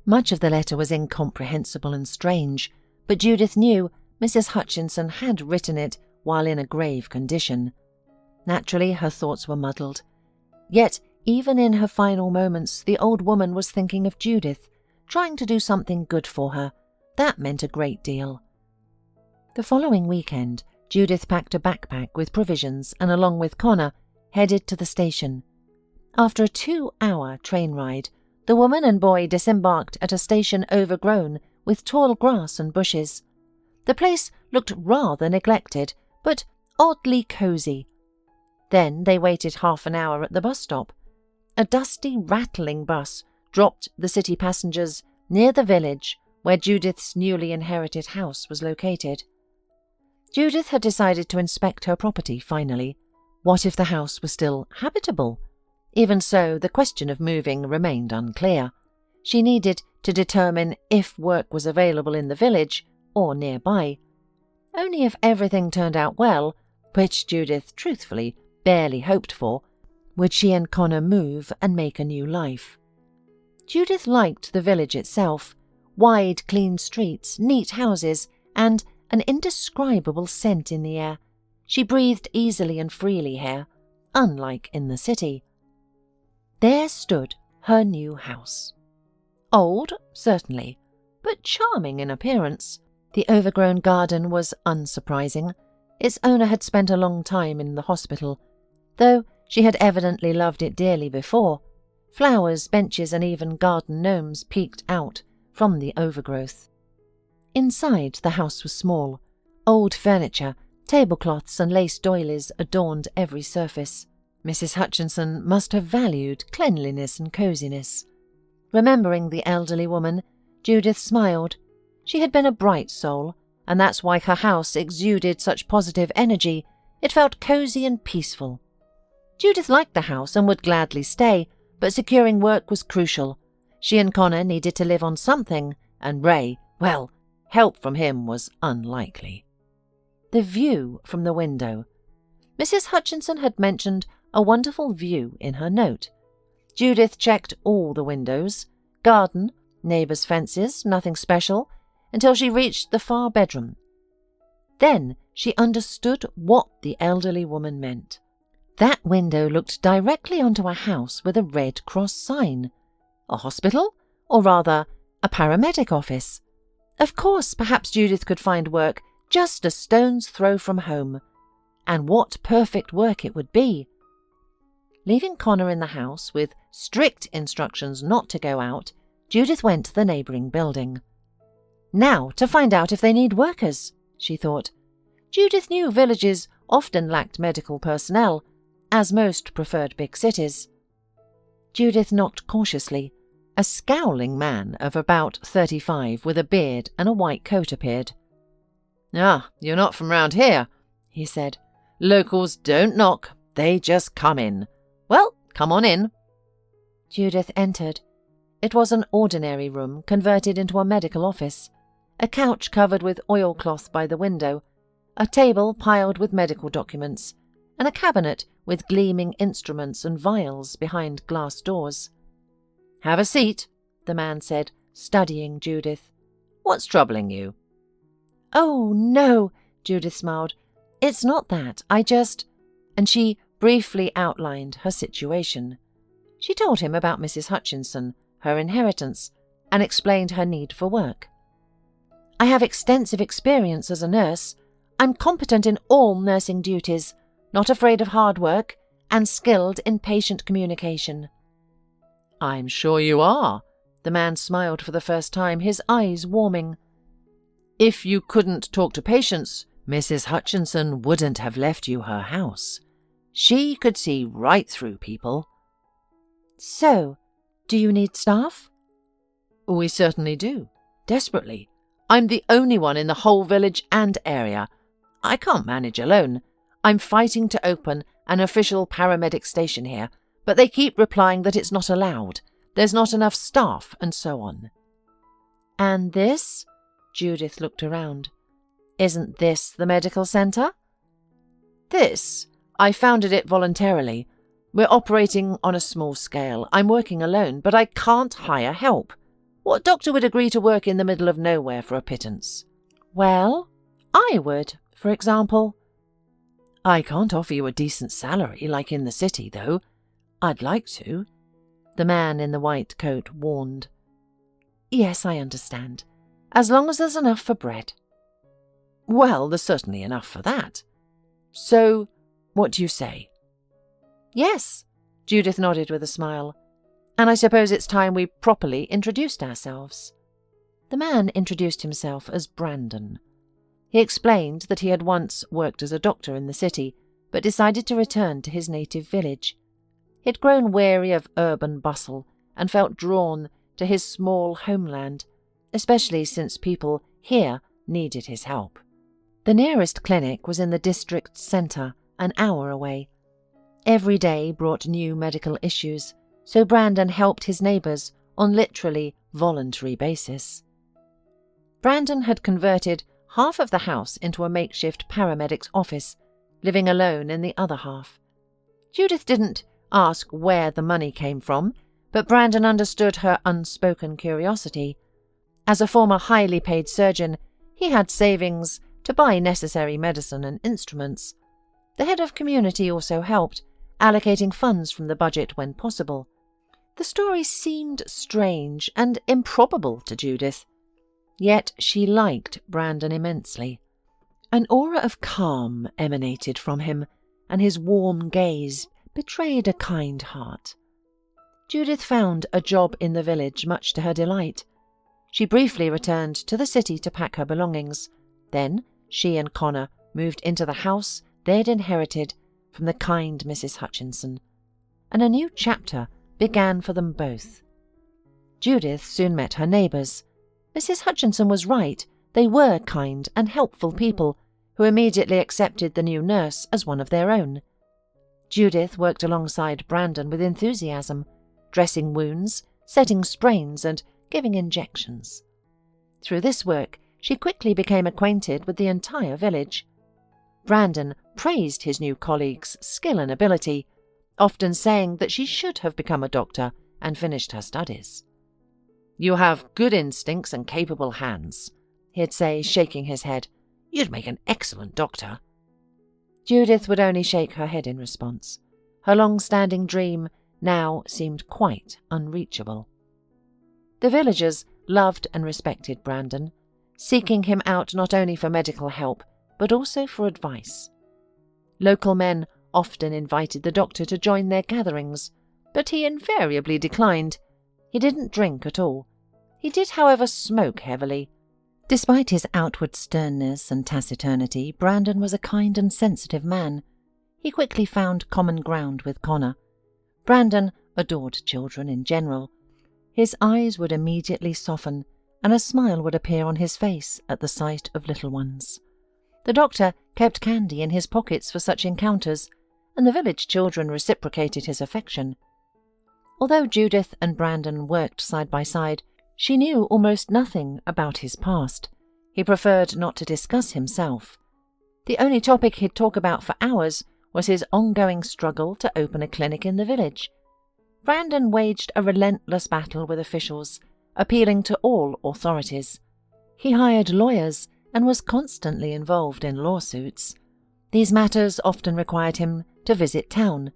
Much of the letter was incomprehensible and strange, but Judith knew Mrs. Hutchinson had written it while in a grave condition. Naturally, her thoughts were muddled. Yet, even in her final moments, the old woman was thinking of Judith, trying to do something good for her. That meant a great deal. The following weekend, Judith packed a backpack with provisions and, along with Connor, headed to the station. After a 2-hour train ride, the woman and boy disembarked at a station overgrown with tall grass and bushes. The place looked rather neglected, but oddly cosy. Then they waited half an hour at the bus stop. A dusty, rattling bus dropped the city passengers near the village where Judith's newly inherited house was located. Judith had decided to inspect her property finally. What if the house was still habitable? Even so, the question of moving remained unclear. She needed to determine if work was available in the village or nearby. Only if everything turned out well, which Judith truthfully barely hoped for, would she and Connor move and make a new life. Judith liked the village itself, wide, clean streets, neat houses, and an indescribable scent in the air. She breathed easily and freely here, unlike in the city. There stood her new house. Old, certainly, but charming in appearance. The overgrown garden was unsurprising. Its owner had spent a long time in the hospital, though she had evidently loved it dearly before. Flowers, benches, and even garden gnomes peeked out from the overgrowth. Inside, the house was small. Old furniture, tablecloths, and lace doilies adorned every surface. Mrs. Hutchinson must have valued cleanliness and coziness. Remembering the elderly woman, Judith smiled. She had been a bright soul, and that's why her house exuded such positive energy. It felt cozy and peaceful. Judith liked the house and would gladly stay, but securing work was crucial. She and Connor needed to live on something, and Ray, well, help from him was unlikely. The view from the window. Mrs. Hutchinson had mentioned a wonderful view in her note. Judith checked all the windows, garden, neighbours' fences, nothing special, until she reached the far bedroom. Then she understood what the elderly woman meant. That window looked directly onto a house with a Red Cross sign. A hospital? Or rather, a paramedic office. Of course, perhaps Judith could find work just a stone's throw from home. And what perfect work it would be. Leaving Connor in the house with strict instructions not to go out, Judith went to the neighbouring building. Now to find out if they need workers, she thought. Judith knew villages often lacked medical personnel, as most preferred big cities. Judith knocked cautiously. A scowling man of about 35 with a beard and a white coat appeared. "Ah, you're not from round here," he said. "Locals don't knock, they just come in. Well, come on in." Judith entered. It was an ordinary room converted into a medical office. A couch covered with oilcloth by the window, a table piled with medical documents, and a cabinet with gleaming instruments and vials behind glass doors. "Have a seat," the man said, studying Judith. "What's troubling you?" "Oh, no," Judith smiled. "It's not that. I just—" And she briefly outlined her situation. She told him about Mrs. Hutchinson, her inheritance, and explained her need for work. "I have extensive experience as a nurse. I'm competent in all nursing duties, not afraid of hard work, and skilled in patient communication." "I'm sure you are." The man smiled for the first time, his eyes warming. "If you couldn't talk to patients, Mrs. Hutchinson wouldn't have left you her house. She could see right through people." "So, do you need staff?" "We certainly do. Desperately. I'm the only one in the whole village and area. I can't manage alone. I'm fighting to open an official paramedic station here, but they keep replying that it's not allowed. There's not enough staff, and so on." "And this?" Judith looked around. "Isn't this the medical centre?" "This? I founded it voluntarily. We're operating on a small scale. I'm working alone, but I can't hire help. What doctor would agree to work in the middle of nowhere for a pittance?" "Well, I would, for example." "I can't offer you a decent salary like in the city, though. I'd like to," the man in the white coat warned. "Yes, I understand. As long as there's enough for bread." "Well, there's certainly enough for that. So, what do you say?" "Yes," Judith nodded with a smile. "And I suppose it's time we properly introduced ourselves." The man introduced himself as Brandon. He explained that he had once worked as a doctor in the city, but decided to return to his native village. He'd grown weary of urban bustle and felt drawn to his small homeland, especially since people here needed his help. The nearest clinic was in the district centre, an hour away. Every day brought new medical issues, so Brandon helped his neighbours on literally voluntary basis. Brandon had converted half of the house into a makeshift paramedic's office, living alone in the other half. Judith didn't ask where the money came from, but Brandon understood her unspoken curiosity. As a former highly paid surgeon, he had savings to buy necessary medicine and instruments. The head of community also helped, allocating funds from the budget when possible. The story seemed strange and improbable to Judith, yet she liked Brandon immensely. An aura of calm emanated from him, and his warm gaze betrayed a kind heart. Judith found a job in the village, much to her delight. She briefly returned to the city to pack her belongings. Then she and Connor moved into the house they'd inherited from the kind Mrs. Hutchinson, and a new chapter began for them both. Judith soon met her neighbours. Mrs. Hutchinson was right. They were kind and helpful people who immediately accepted the new nurse as one of their own. Judith worked alongside Brandon with enthusiasm, dressing wounds, setting sprains, and giving injections. Through this work, she quickly became acquainted with the entire village. Brandon praised his new colleague's skill and ability, often saying that she should have become a doctor and finished her studies. "You have good instincts and capable hands," he'd say, shaking his head. "You'd make an excellent doctor." Judith would only shake her head in response. Her long-standing dream now seemed quite unreachable. The villagers loved and respected Brandon, seeking him out not only for medical help, but also for advice. Local men often invited the doctor to join their gatherings, but he invariably declined. He didn't drink at all. He did, however, smoke heavily. Despite his outward sternness and taciturnity, Brandon was a kind and sensitive man. He quickly found common ground with Connor. Brandon adored children in general. His eyes would immediately soften, and a smile would appear on his face at the sight of little ones. The doctor kept candy in his pockets for such encounters, and the village children reciprocated his affection. Although Judith and Brandon worked side by side, she knew almost nothing about his past. He preferred not to discuss himself. The only topic he'd talk about for hours was his ongoing struggle to open a clinic in the village. Brandon waged a relentless battle with officials, appealing to all authorities. He hired lawyers and was constantly involved in lawsuits. These matters often required him to visit town.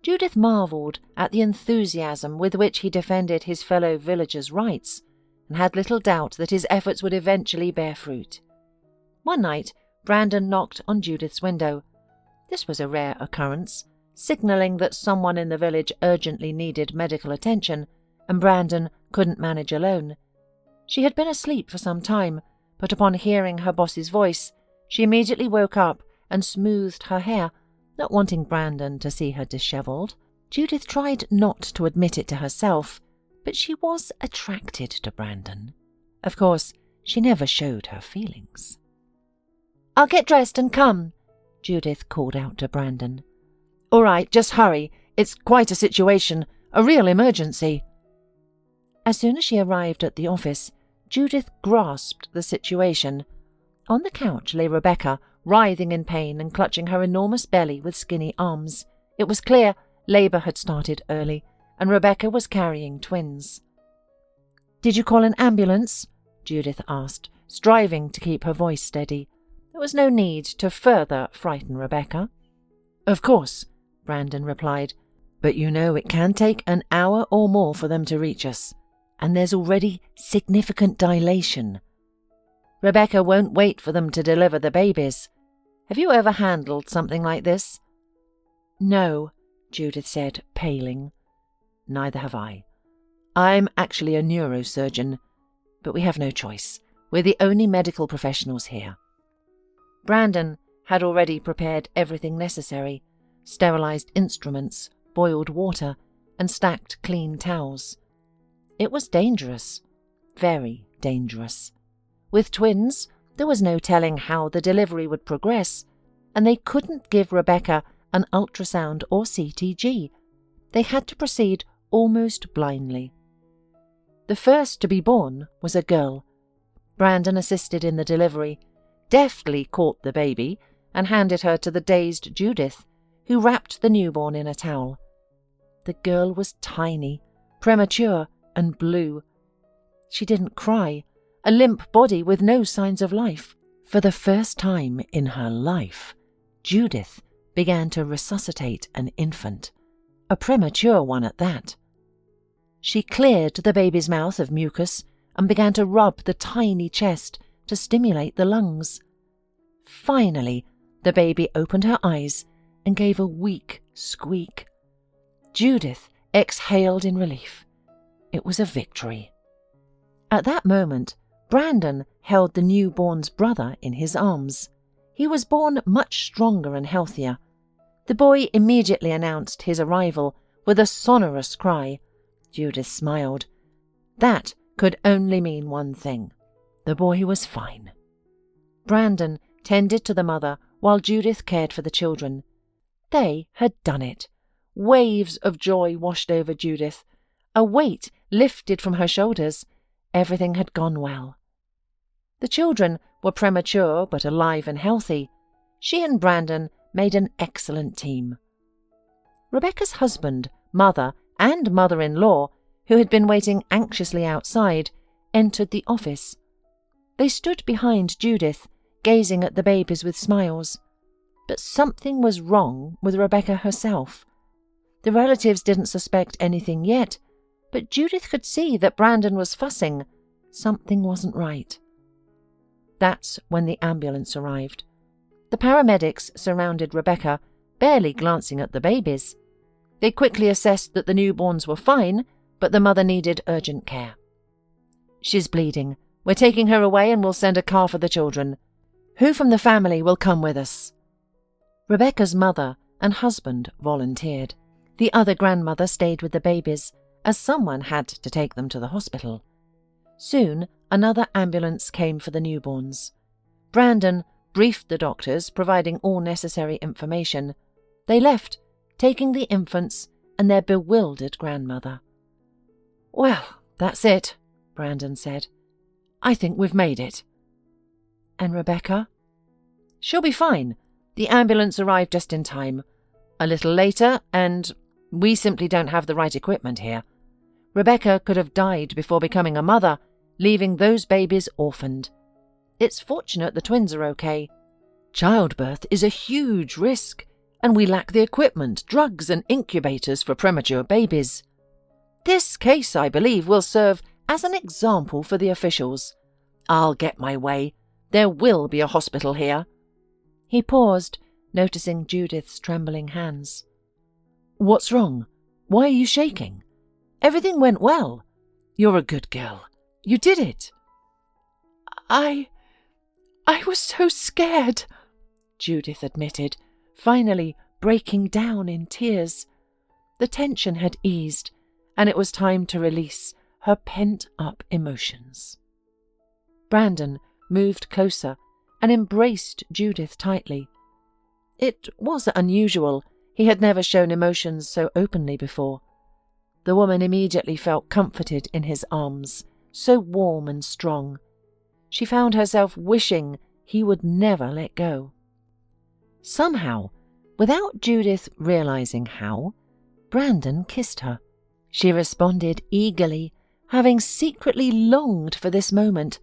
Judith marvelled at the enthusiasm with which he defended his fellow villagers' rights, and had little doubt that his efforts would eventually bear fruit. One night, Brandon knocked on Judith's window. This was a rare occurrence, signalling that someone in the village urgently needed medical attention, and Brandon couldn't manage alone. She had been asleep for some time, but upon hearing her boss's voice, she immediately woke up and smoothed her hair, not wanting Brandon to see her dishevelled. Judith tried not to admit it to herself, but she was attracted to Brandon. Of course, she never showed her feelings. "I'll get dressed and come," Judith called out to Brandon. "All right, just hurry. It's quite a situation, a real emergency." As soon as she arrived at the office, Judith grasped the situation. On the couch lay Rebecca, writhing in pain and clutching her enormous belly with skinny arms. It was clear labour had started early, and Rebecca was carrying twins. "Did you call an ambulance?" Judith asked, striving to keep her voice steady. There was no need to further frighten Rebecca. "Of course," Brandon replied, "but you know it can take an hour or more for them to reach us, and there's already significant dilation. Rebecca won't wait for them to deliver the babies. Have you ever handled something like this?" "No," Judith said, paling. "Neither have I. I'm actually a neurosurgeon, but we have no choice. We're the only medical professionals here." Brandon had already prepared everything necessary: sterilized instruments, boiled water, and stacked clean towels. It was dangerous, very dangerous. With twins, there was no telling how the delivery would progress, and they couldn't give Rebecca an ultrasound or CTG. They had to proceed almost blindly. The first to be born was a girl. Brandon assisted in the delivery, deftly caught the baby, and handed her to the dazed Judith, who wrapped the newborn in a towel. The girl was tiny, premature, and blue. She didn't cry, a limp body with no signs of life. For the first time in her life, Judith began to resuscitate an infant, a premature one at that. She cleared the baby's mouth of mucus and began to rub the tiny chest to stimulate the lungs. Finally, the baby opened her eyes and gave a weak squeak. Judith exhaled in relief. It was a victory. At that moment, Brandon held the newborn's brother in his arms. He was born much stronger and healthier. The boy immediately announced his arrival with a sonorous cry. Judith smiled. That could only mean one thing. The boy was fine. Brandon tended to the mother while Judith cared for the children. They had done it. Waves of joy washed over Judith. A weight lifted from her shoulders. Everything had gone well. The children were premature but alive and healthy. She and Brandon made an excellent team. Rebecca's husband, mother, and mother-in-law, who had been waiting anxiously outside, entered the office. They stood behind Judith, gazing at the babies with smiles. But something was wrong with Rebecca herself. The relatives didn't suspect anything yet, but Judith could see that Brandon was fussing. Something wasn't right. That's when the ambulance arrived. The paramedics surrounded Rebecca, barely glancing at the babies. They quickly assessed that the newborns were fine, but the mother needed urgent care. "She's bleeding," We're taking her away and we'll send a car for the children. Who from the family will come with us?" Rebecca's mother and husband volunteered. The other grandmother stayed with the babies, as someone had to take them to the hospital. Soon, another ambulance came for the newborns. Brandon briefed the doctors, providing all necessary information. They left, taking the infants and their bewildered grandmother. "Well, that's it," Brandon said. "I think we've made it." "And Rebecca?" "She'll be fine. The ambulance arrived just in time. A little later, and we simply don't have the right equipment here. Rebecca could have died before becoming a mother, leaving those babies orphaned. It's fortunate the twins are okay. Childbirth is a huge risk, and we lack the equipment, drugs and incubators for premature babies. This case, I believe, will serve as an example for the officials. I'll get my way. There will be a hospital here." He paused, noticing Judith's trembling hands. "What's wrong? Why are you shaking? Everything went well. You're a good girl. You did it." I was so scared," Judith admitted, finally breaking down in tears. The tension had eased, and it was time to release her pent-up emotions. Brandon moved closer and embraced Judith tightly. It was unusual. He had never shown emotions so openly before. The woman immediately felt comforted in his arms, so warm and strong. She found herself wishing he would never let go. Somehow, without Judith realizing how, Brandon kissed her. She responded eagerly, having secretly longed for this moment,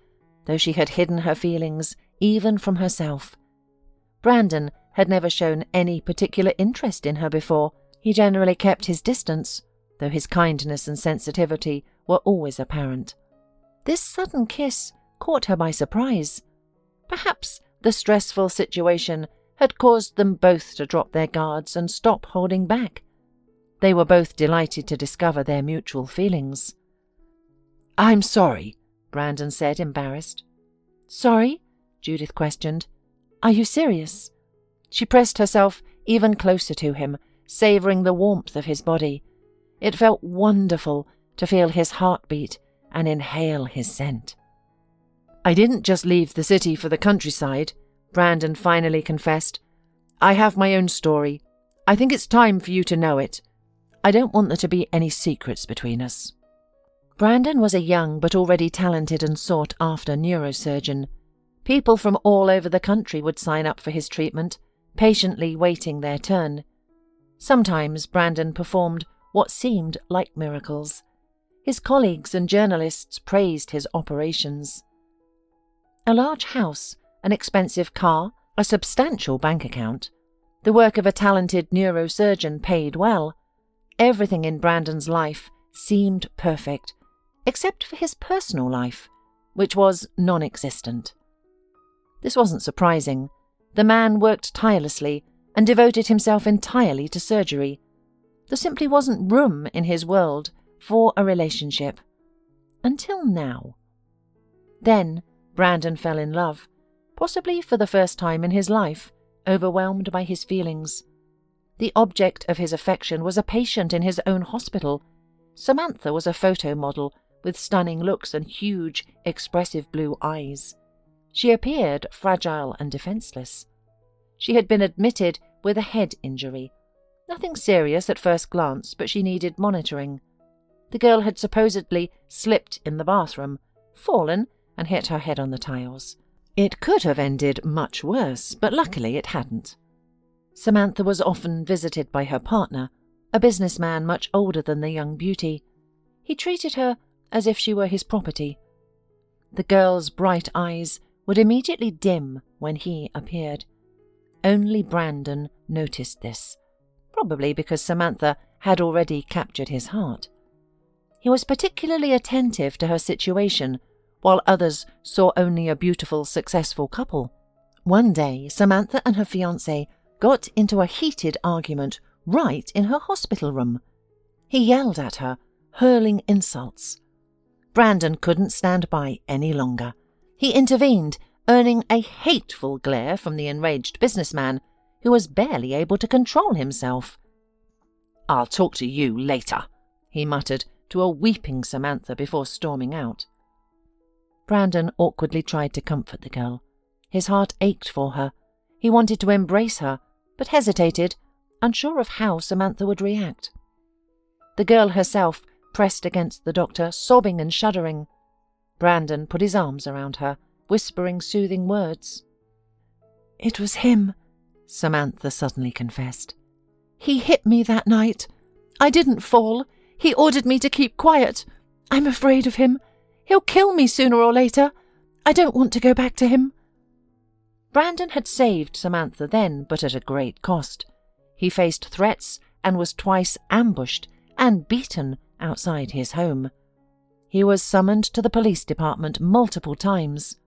though she had hidden her feelings even from herself. Brandon had never shown any particular interest in her before. He generally kept his distance, though his kindness and sensitivity were always apparent. This sudden kiss caught her by surprise. Perhaps the stressful situation had caused them both to drop their guards and stop holding back. They were both delighted to discover their mutual feelings. "I'm sorry," Brandon said, embarrassed. "Sorry?" Judith questioned. "Are you serious?" She pressed herself even closer to him, savouring the warmth of his body. It felt wonderful to feel his heartbeat and inhale his scent. "I didn't just leave the city for the countryside," Brandon finally confessed. "I have my own story. I think it's time for you to know it. I don't want there to be any secrets between us." Brandon was a young but already talented and sought-after neurosurgeon. People from all over the country would sign up for his treatment, patiently waiting their turn. Sometimes Brandon performed what seemed like miracles. His colleagues and journalists praised his operations. A large house, an expensive car, a substantial bank account. The work of a talented neurosurgeon paid well. Everything in Brandon's life seemed perfect, except for his personal life, which was non-existent. This wasn't surprising. The man worked tirelessly and devoted himself entirely to surgery. There simply wasn't room in his world for a relationship. Until now. Then Brandon fell in love, possibly for the first time in his life, overwhelmed by his feelings. The object of his affection was a patient in his own hospital. Samantha was a photo model with stunning looks and huge, expressive blue eyes. She appeared fragile and defenseless. She had been admitted with a head injury. Nothing serious at first glance, but she needed monitoring. The girl had supposedly slipped in the bathroom, fallen, and hit her head on the tiles. It could have ended much worse, but luckily it hadn't. Samantha was often visited by her partner, a businessman much older than the young beauty. He treated her as if she were his property. The girl's bright eyes would immediately dim when he appeared. Only Brandon noticed this, probably because Samantha had already captured his heart. He was particularly attentive to her situation, while others saw only a beautiful, successful couple. One day, Samantha and her fiancé got into a heated argument right in her hospital room. He yelled at her, hurling insults. Brandon couldn't stand by any longer. He intervened, earning a hateful glare from the enraged businessman, who was barely able to control himself. "I'll talk to you later," he muttered to a weeping Samantha before storming out. Brandon awkwardly tried to comfort the girl. His heart ached for her. He wanted to embrace her, but hesitated, unsure of how Samantha would react. The girl herself pressed against the doctor, sobbing and shuddering. Brandon put his arms around her, whispering soothing words. "It was him," Samantha suddenly confessed. "He hit me that night. I didn't fall. He ordered me to keep quiet. I'm afraid of him. He'll kill me sooner or later. I don't want to go back to him." Brandon had saved Samantha then, but at a great cost. He faced threats and was twice ambushed and beaten outside his home. He was summoned to the police department multiple times.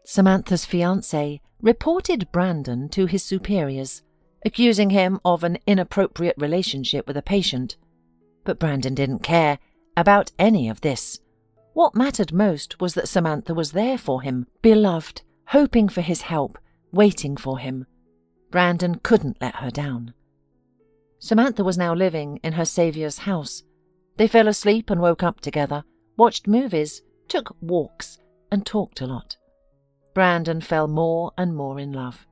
Samantha's fiancé reported Brandon to his superiors, accusing him of an inappropriate relationship with a patient. But Brandon didn't care about any of this. What mattered most was that Samantha was there for him, beloved, hoping for his help, waiting for him. Brandon couldn't let her down. Samantha was now living in her saviour's house. They fell asleep and woke up together, watched movies, took walks, and talked a lot. Brandon fell more and more in love.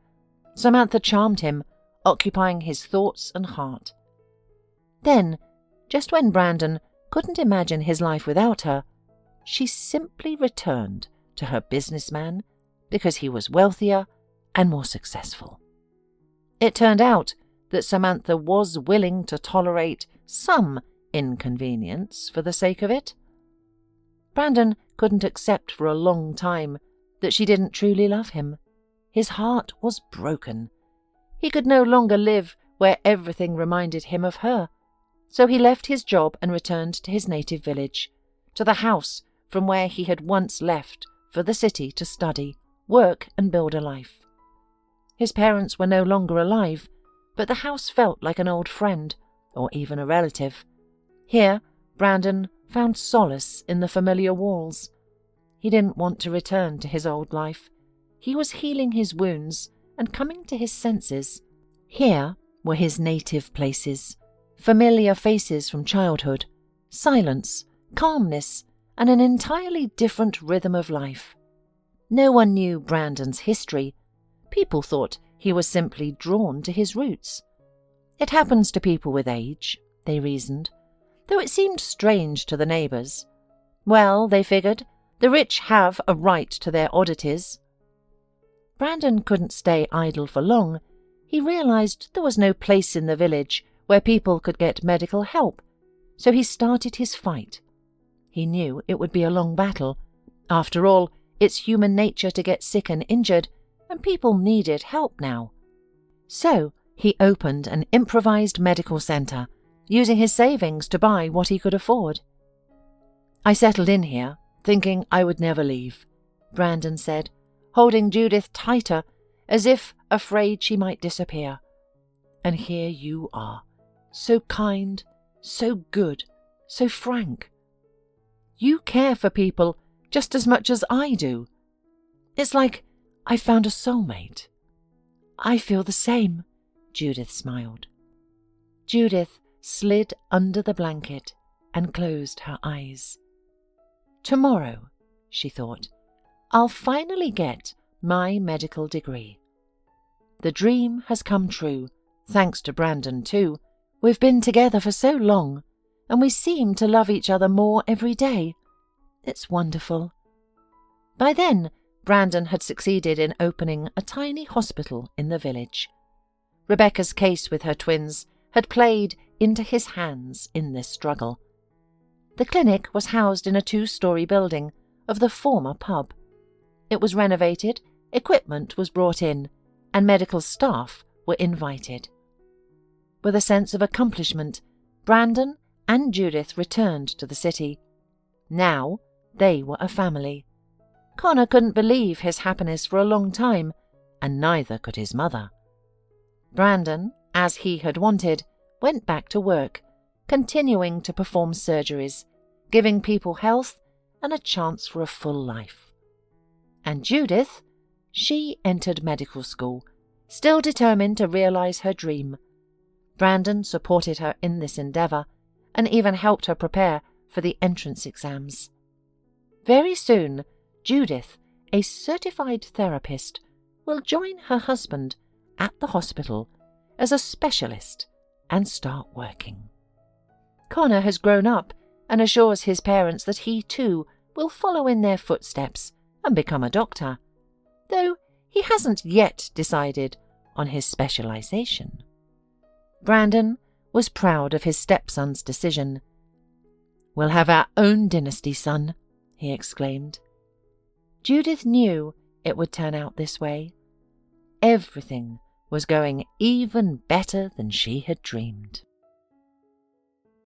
Samantha charmed him, occupying his thoughts and heart. Then, just when Brandon couldn't imagine his life without her, she simply returned to her businessman because he was wealthier and more successful. It turned out that Samantha was willing to tolerate some inconvenience for the sake of it. Brandon couldn't accept for a long time that she didn't truly love him. His heart was broken. He could no longer live where everything reminded him of her. So he left his job and returned to his native village, to the house from where he had once left for the city to study, work and build a life. His parents were no longer alive, but the house felt like an old friend, or even a relative. Here, Brandon found solace in the familiar walls. He didn't want to return to his old life. He was healing his wounds and coming to his senses. Here were his native places, familiar faces from childhood, silence, calmness, and an entirely different rhythm of life. No one knew Brandon's history. People thought he was simply drawn to his roots. It happens to people with age, they reasoned, though it seemed strange to the neighbours. Well, they figured, the rich have a right to their oddities. Brandon couldn't stay idle for long. He realised there was no place in the village where people could get medical help, so he started his fight. He knew it would be a long battle. After all, it's human nature to get sick and injured, and people needed help now. So he opened an improvised medical centre, using his savings to buy what he could afford. "I settled in here, thinking I would never leave," Brandon said, holding Judith tighter, as if afraid she might disappear. "And here you are, so kind, so good, so frank. You care for people just as much as I do. It's like I found a soulmate." "I feel the same," Judith smiled. Judith slid under the blanket and closed her eyes. "Tomorrow," she thought, "I'll finally get my medical degree. The dream has come true, thanks to Brandon too. We've been together for so long, and we seem to love each other more every day. It's wonderful." By then, Brandon had succeeded in opening a tiny hospital in the village. Rebecca's case with her twins had played into his hands in this struggle. The clinic was housed in a 2-story building of the former pub. It was renovated, equipment was brought in, and medical staff were invited. With a sense of accomplishment, Brandon and Judith returned to the city. Now they were a family. Connor couldn't believe his happiness for a long time, and neither could his mother. Brandon, as he had wanted, went back to work, continuing to perform surgeries, giving people health and a chance for a full life. And Judith, she entered medical school, still determined to realize her dream. Brandon supported her in this endeavor and even helped her prepare for the entrance exams. Very soon, Judith, a certified therapist, will join her husband at the hospital as a specialist and start working. Connor has grown up and assures his parents that he too will follow in their footsteps and become a doctor, though he hasn't yet decided on his specialization. Brandon was proud of his stepson's decision. "We'll have our own dynasty, son," he exclaimed. Judith knew it would turn out this way. Everything was going even better than she had dreamed.